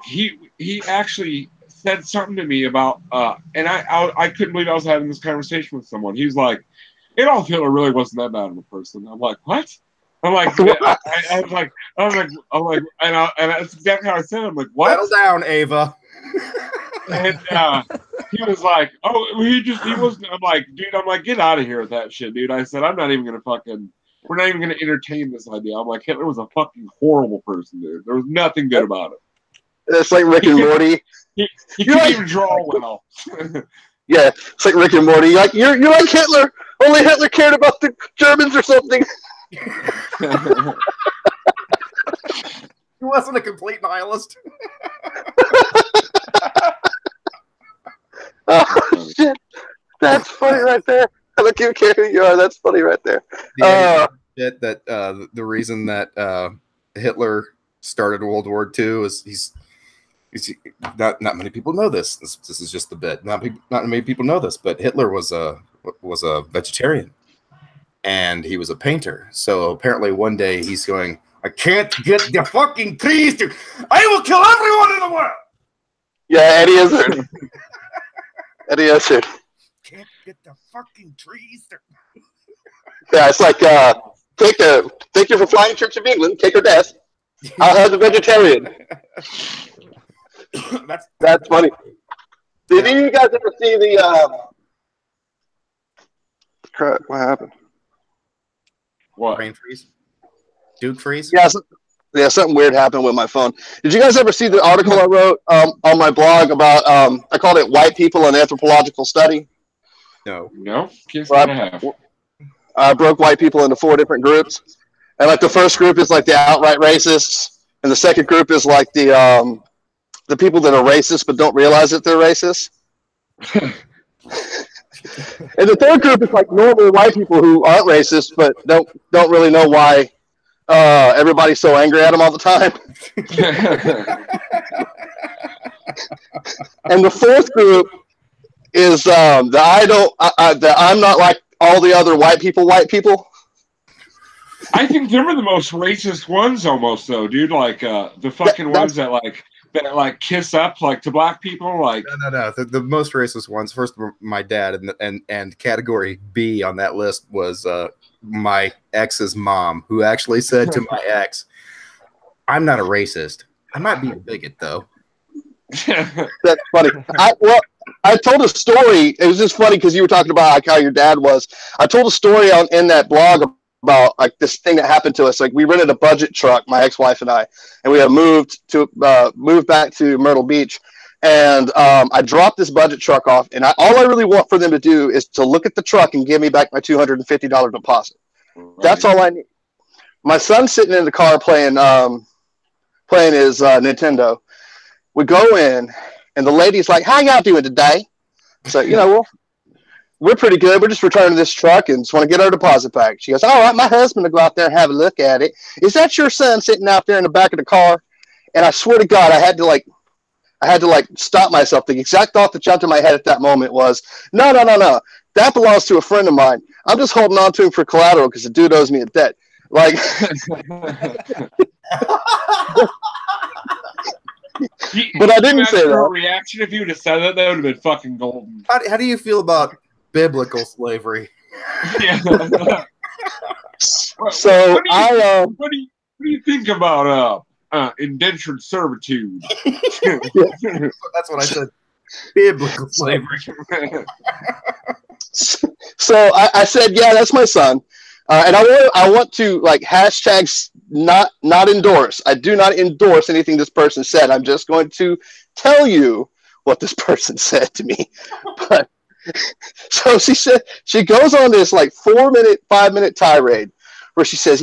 he actually said something to me about and I couldn't believe I was having this conversation with someone. He was like, Adolf Hitler really wasn't that bad of a person. I'm like, what? I'm like, I was like, and that's exactly how I said it. I'm like, what? Settle down, Ava. And he was like, oh, he wasn't. I'm like, dude, get out of here with that shit, dude. I said, we're not even gonna entertain this idea. I'm like, Hitler was a fucking horrible person, dude. There was nothing good about it. It's like Rick and Morty. He couldn't even draw well. Yeah, it's like Rick and Morty. You're like Hitler. Only Hitler cared about the Germans or something. He wasn't a complete nihilist. Oh shit, that's funny right there. I don't care who you are. That's funny right there. The reason that Hitler started World War II is he's not many people know this. This is just the bit. Not many people know this, but Hitler was a vegetarian, and he was a painter. So apparently one day he's going, I can't get the fucking trees to. I will kill everyone in the world. Yeah, Eddie Izzard. Eddie Izzard. Can't get the fucking trees to. Yeah, it's like thank you for flying Church of England. Take her death. I'll have the vegetarian. That's funny. Did any of you guys ever see the crap? What happened? What? Brain freeze? Duke freeze? Yeah, something weird happened with my phone. Did you guys ever see the article I wrote on my blog about I called it "White People and Anthropological Study"? No. I broke white people into 4 different groups, and like the first group is like the outright racists, and the second group is like the people that are racist but don't realize that they're racist. And the third group is like normal white people who aren't racist but don't really know why everybody's so angry at them all the time. And the fourth group is that I'm not like all the other white people. I think they were the most racist ones, almost though, dude. Like the fucking ones that kiss up like to black people. Like no. The most racist ones. First, my dad, and category B on that list was my ex's mom, who actually said to my ex, "I'm not a racist. I might be a bigot, though." That's funny. I told a story. It was just funny because you were talking about like how your dad was. I told a story in that blog about like this thing that happened to us. Like we rented a budget truck, my ex-wife and I, and we had moved back to Myrtle Beach. And I dropped this budget truck off, and all I really want for them to do is to look at the truck and give me back my $250 deposit. Right. That's all I need. My son's sitting in the car playing his Nintendo. We go in, and the lady's like, "How y'all doing today?" So, well, we're pretty good. We're just returning this truck and just want to get our deposit back. She goes, "All right, my husband will go out there and have a look at it. Is that your son sitting out there in the back of the car?" And I swear to God, I had to stop myself. The exact thought that jumped in my head at that moment was, no. That belongs to a friend of mine. I'm just holding on to him for collateral because the dude owes me a debt. Like, but I didn't say that. Reaction if you would have said that, that would have been fucking golden. How do you feel about biblical slavery? Yeah. So what do you think about indentured servitude? That's what I said. Biblical slavery. So I said, yeah, that's my son, and I want to like hashtags not endorse. I do not endorse anything this person said. I'm just going to tell you what this person said to me. But so she said, she goes on this like 5-minute tirade where she says,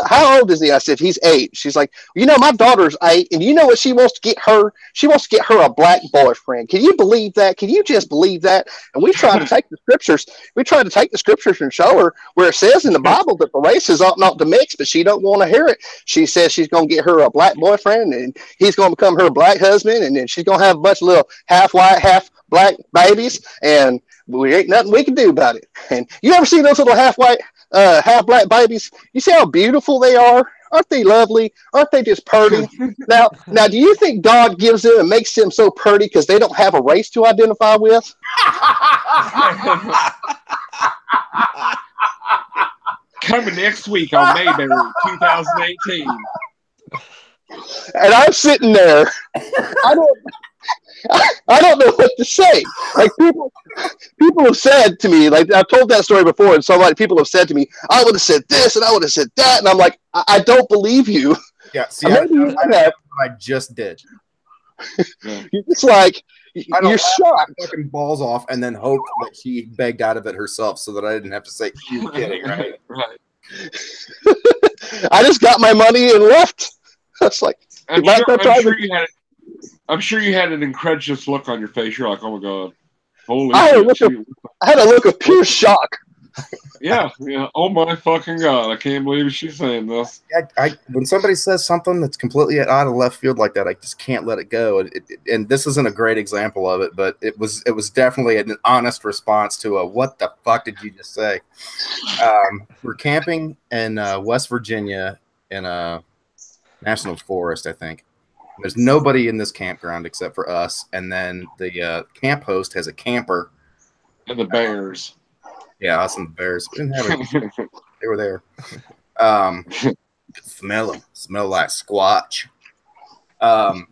how old is he? I said, he's 8. She's like, my daughter's 8, and you know what she wants to get her? She wants to get her a black boyfriend. Can you believe that? Can you just believe that? And we tried to take the scriptures. We tried to take the scriptures and show her where it says in the Bible that the races ought not to mix, but she don't want to hear it. She says she's going to get her a black boyfriend, and he's going to become her black husband, and then she's going to have a bunch of little half white, half black babies, and we ain't nothing we can do about it. And you ever see those little half white, half black babies? You see how beautiful they are? Aren't they lovely? Aren't they just pretty? Now, do you think God gives them and makes them so pretty because they don't have a race to identify with? Coming next week on Mayberry 2018. And I'm sitting there. I don't know what to say. Like people have said to me, like I've told that story before, and people have said to me, I would have said this and I would have said that, and I'm like, I don't believe you. Yeah, see, I just did. You're just like, you're shocked. Fucking balls off, and then hope that she begged out of it herself, so that I didn't have to say, "You're kidding," right? Right. I just got my money and left. That's like, I'm sure you had an incredulous look on your face. You're like, oh my god, holy! I had a look of pure shock. Yeah. Oh my fucking god! I can't believe she's saying this. When somebody says something that's completely out of left field like that, I just can't let it go. And this isn't a great example of it, but it was definitely an honest response to a "What the fuck did you just say?" We're camping in West Virginia in a national forest, I think. There's nobody in this campground except for us, and then the camp host has a camper. And the bears. Yeah, us and the bears. We didn't have they were there. Smell like squatch. And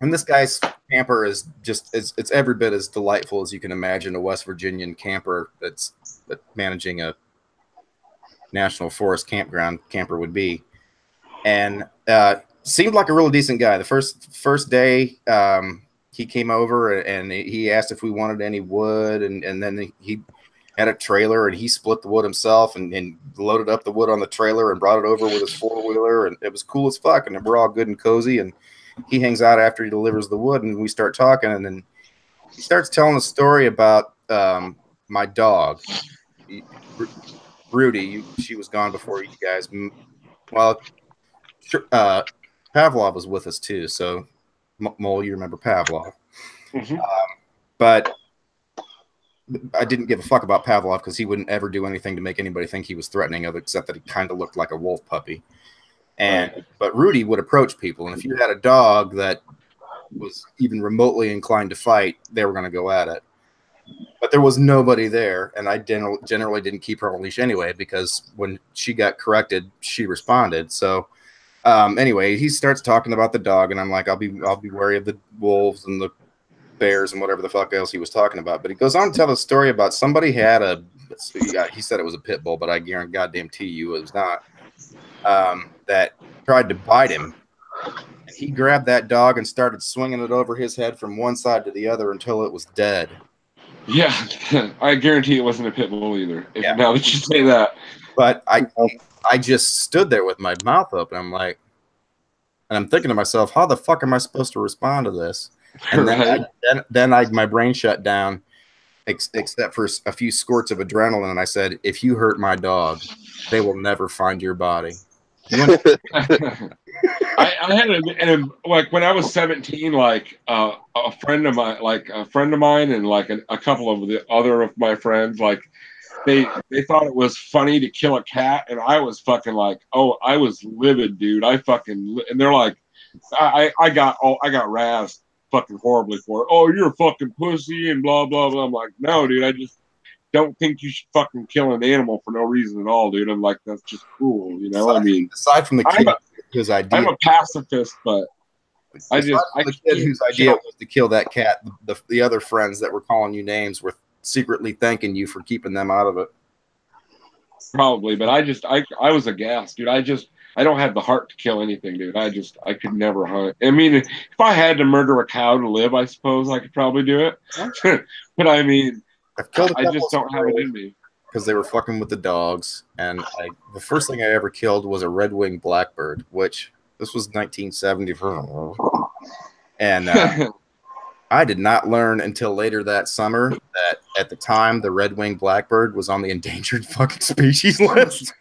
this guy's camper is just it's every bit as delightful as you can imagine a West Virginian camper that's managing a national forest campground camper would be. And seemed like a really decent guy. The first day he came over and he asked if we wanted any wood, and then he had a trailer and he split the wood himself and loaded up the wood on the trailer and brought it over with his 4-wheeler, and it was cool as fuck, and we're all good and cozy, and he hangs out after he delivers the wood, and we start talking, and then he starts telling a story about my dog, Rudy. She was gone before you guys. Well, Pavlov was with us too, so Mole, you remember Pavlov. Mm-hmm. But I didn't give a fuck about Pavlov because he wouldn't ever do anything to make anybody think he was threatening, except that he kind of looked like a wolf puppy. But Rudy would approach people, and if you had a dog that was even remotely inclined to fight, they were going to go at it. But there was nobody there, and I generally didn't keep her on a leash anyway, because when she got corrected, she responded. So anyway, he starts talking about the dog, and I'm like, I'll be wary of the wolves and the bears and whatever the fuck else he was talking about. But he goes on to tell a story about somebody had he said it was a pit bull, but I guarantee goddamn you it was not, that tried to bite him. And he grabbed that dog and started swinging it over his head from one side to the other until it was dead. Yeah, I guarantee it wasn't a pit bull either. Now that you say that. But I just stood there with my mouth open. I'm like, and I'm thinking to myself, how the fuck am I supposed to respond to this? And then my brain shut down, except for a few squirts of adrenaline. And I said, if you hurt my dog, they will never find your body. I had like when I was 17, like a friend of mine, and like a couple of the other of my friends, like they thought it was funny to kill a cat, and I was fucking like, oh, I was livid, dude. And they're like, I got razzed fucking horribly for it. Oh, you're a fucking pussy and blah blah blah. I'm like, no, dude, I just don't think you should fucking kill an animal for no reason at all, dude. I'm like, that's just cruel, you know. Aside from the kid whose idea, I'm a pacifist, but the kid whose idea was to kill that cat, the other friends that were calling you names were secretly thanking you for keeping them out of it. Probably, but I was aghast, dude. I don't have the heart to kill anything, dude. I could never hunt. I mean, if I had to murder a cow to live, I suppose I could probably do it. But I mean, I just don't have it in me. Because they were fucking with the dogs, and the first thing I ever killed was a red-winged blackbird, which this was 1974, and I did not learn until later that summer that at the time the red-winged blackbird was on the endangered fucking species list.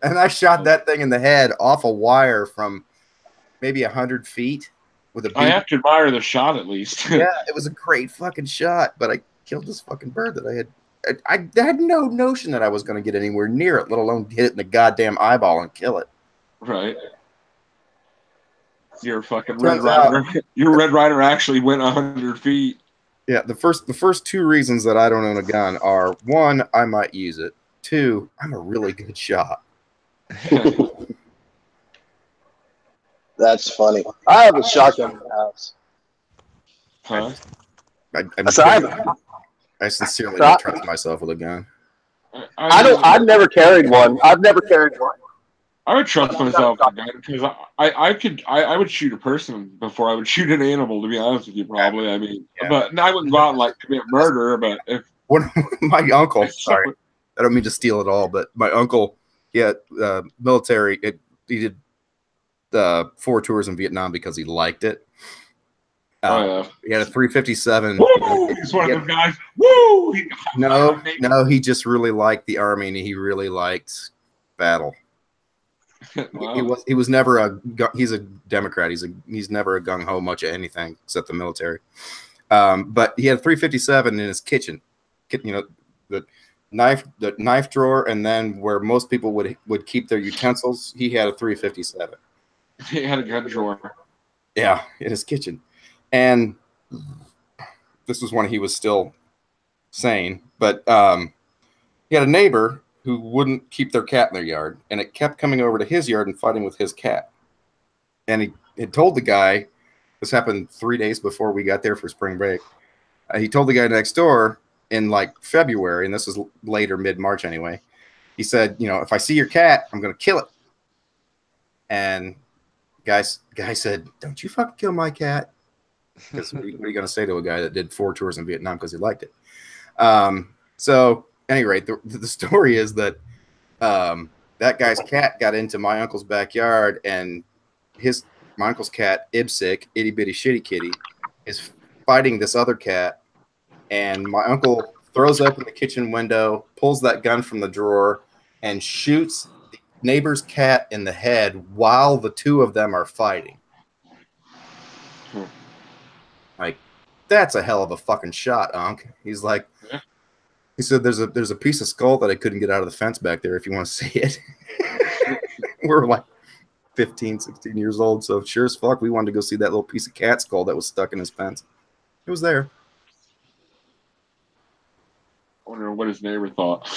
And I shot that thing in the head off a wire from maybe 100 feet with a. I have to admire the shot at least. Yeah, it was a great fucking shot, but I killed this fucking bird that I had. I had no notion that I was going to get anywhere near it, let alone hit it in the goddamn eyeball and kill it. Right. Your fucking Red Rider. Your Red Rider actually went 100 feet. Yeah, the first two reasons that I don't own a gun are, one, I might use it. Two, I'm a really good shot. That's funny. I have a shotgun in the house. Huh? I sincerely don't trust myself with a gun. I've never carried one. I've never carried one. I would trust myself with a gun because I would shoot a person before I would shoot an animal. To be honest with you, probably. I mean, but I wouldn't go out and like commit murder. But if my uncle, sorry, I don't mean to steal it all, but my uncle, military. He did 4 tours in Vietnam because he liked it. He had a 357. Woo! He's one of those guys. Woo! No, he just really liked the Army and he really liked battle. Wow. He was never he's a Democrat. He's never a gung ho much of anything except the military. But he had a 357 in his kitchen. You know, the knife drawer, and then where most people would keep their utensils, he had a 357. He had a gun drawer. Yeah, in his kitchen. And this was when he was still sane, but he had a neighbor who wouldn't keep their cat in their yard, and it kept coming over to his yard and fighting with his cat. And he had told the guy, this happened 3 days before we got there for spring break. He told the guy next door in like February, and this was later, mid-March anyway. He said, if I see your cat, I'm going to kill it. And guy said, don't you fucking kill my cat. Because what are you going to say to a guy that did 4 tours in Vietnam because he liked it? So, at any rate, the story is that that guy's cat got into my uncle's backyard, and my uncle's cat, Ibsik, itty bitty shitty kitty, is fighting this other cat, and my uncle throws open the kitchen window, pulls that gun from the drawer, and shoots the neighbor's cat in the head while the two of them are fighting. Like, that's a hell of a fucking shot, Unc. He's like, he said, there's a piece of skull that I couldn't get out of the fence back there if you want to see it. We're like 15, 16 years old, so sure as fuck, we wanted to go see that little piece of cat skull that was stuck in his fence. It was there. I wonder what his neighbor thought.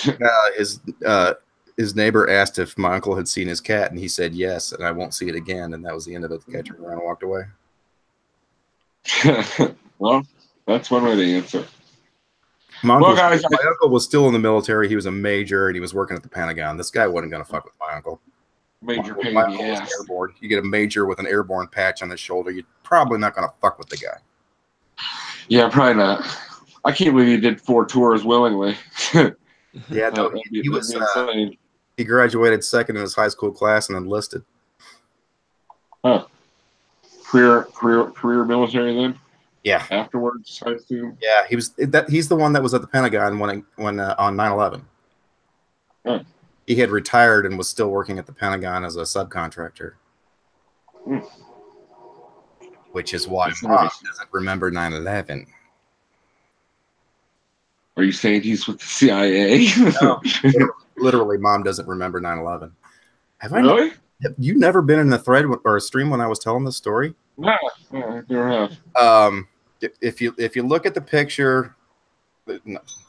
His neighbor asked if my uncle had seen his cat, and he said yes, and I won't see it again, and that was the end of it. The cat turned around and walked away. Well, that's one way to answer. My uncle was still in the military. He was a major, and he was working at the Pentagon. This guy wasn't going to fuck with my uncle. Major pain in the ass. Airborne. You get a major with an airborne patch on his shoulder, you're probably not going to fuck with the guy. Yeah, probably not. I can't believe he did 4 tours willingly. Yeah, no, he was. He graduated second in his high school class and enlisted. Huh. Career military then? Yeah. Afterwards, I assume. Yeah, he's the one that was at the Pentagon when on 9/11. Huh. He had retired and was still working at the Pentagon as a subcontractor. Which is why Mom doesn't remember 9/11. Are you saying he's with the CIA? No, literally, Mom doesn't remember 9/11. Really? Have you never been in a thread or a stream when I was telling this story? No, I never have. If you look at the picture,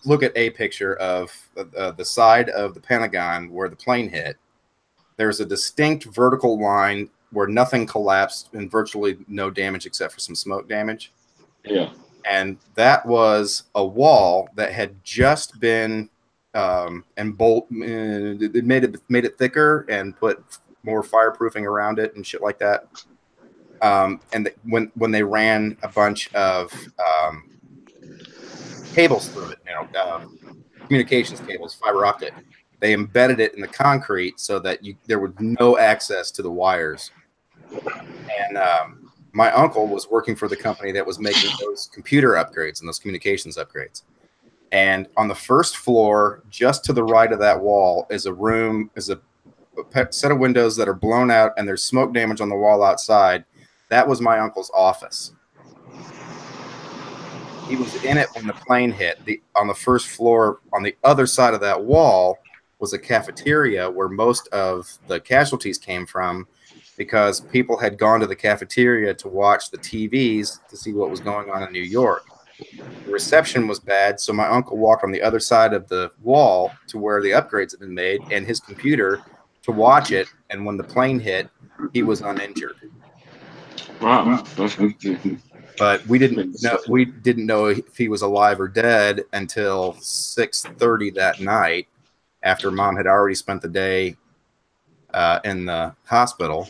look at a picture of the side of the Pentagon where the plane hit. There's a distinct vertical line where nothing collapsed and virtually no damage except for some smoke damage. Yeah. And that was a wall that had just been and bolt. It made it thicker and put more fireproofing around it and shit like that. And when they ran a bunch of cables through it, communications cables, fiber optic, they embedded it in the concrete so that there was no access to the wires. And my uncle was working for the company that was making those computer upgrades and those communications upgrades. And on the first floor, just to the right of that wall, is a set of windows that are blown out, and there's smoke damage on the wall outside. That was my uncle's office. He was in it when the plane hit. On the first floor, on the other side of that wall, was a cafeteria where most of the casualties came from, because people had gone to the cafeteria to watch the TVs to see what was going on in New York. The reception was bad, so my uncle walked on the other side of the wall to where the upgrades had been made, and his computer to watch it. And when the plane hit, he was uninjured. Wow. But we didn't know if he was alive or dead until 6:30 that night, after Mom had already spent the day in the hospital.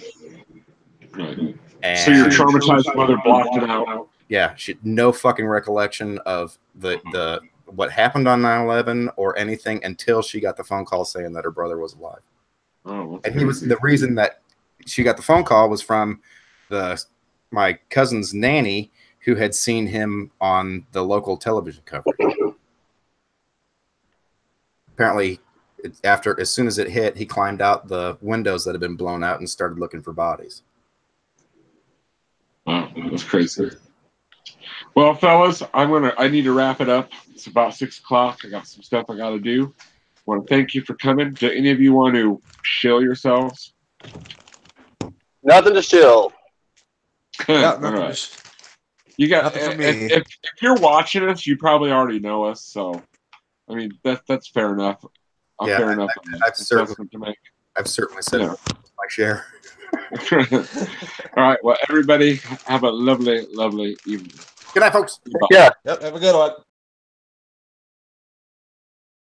Right. And so your traumatized mother blocked it out. Yeah, she had no fucking recollection of the what happened on 9/11 or anything until she got the phone call saying that her brother was alive. Oh, and he was the reason that she got the phone call was from my cousin's nanny, who had seen him on the local television coverage. Apparently, as soon as it hit, he climbed out the windows that had been blown out and started looking for bodies. Wow, that's crazy. Well, fellas, I need to wrap it up. It's about 6 o'clock. I got some stuff I got to do. I want to thank you for coming. Do any of you want to shill yourselves? Nothing to shill. Yeah, All right. You got. If you're watching us, you probably already know us. So, I mean, that's fair enough. Yeah, fair enough. I've certainly said my share. All right. Well, everybody, have a lovely, lovely evening. Good night, folks. Yeah. Yep. Have a good one.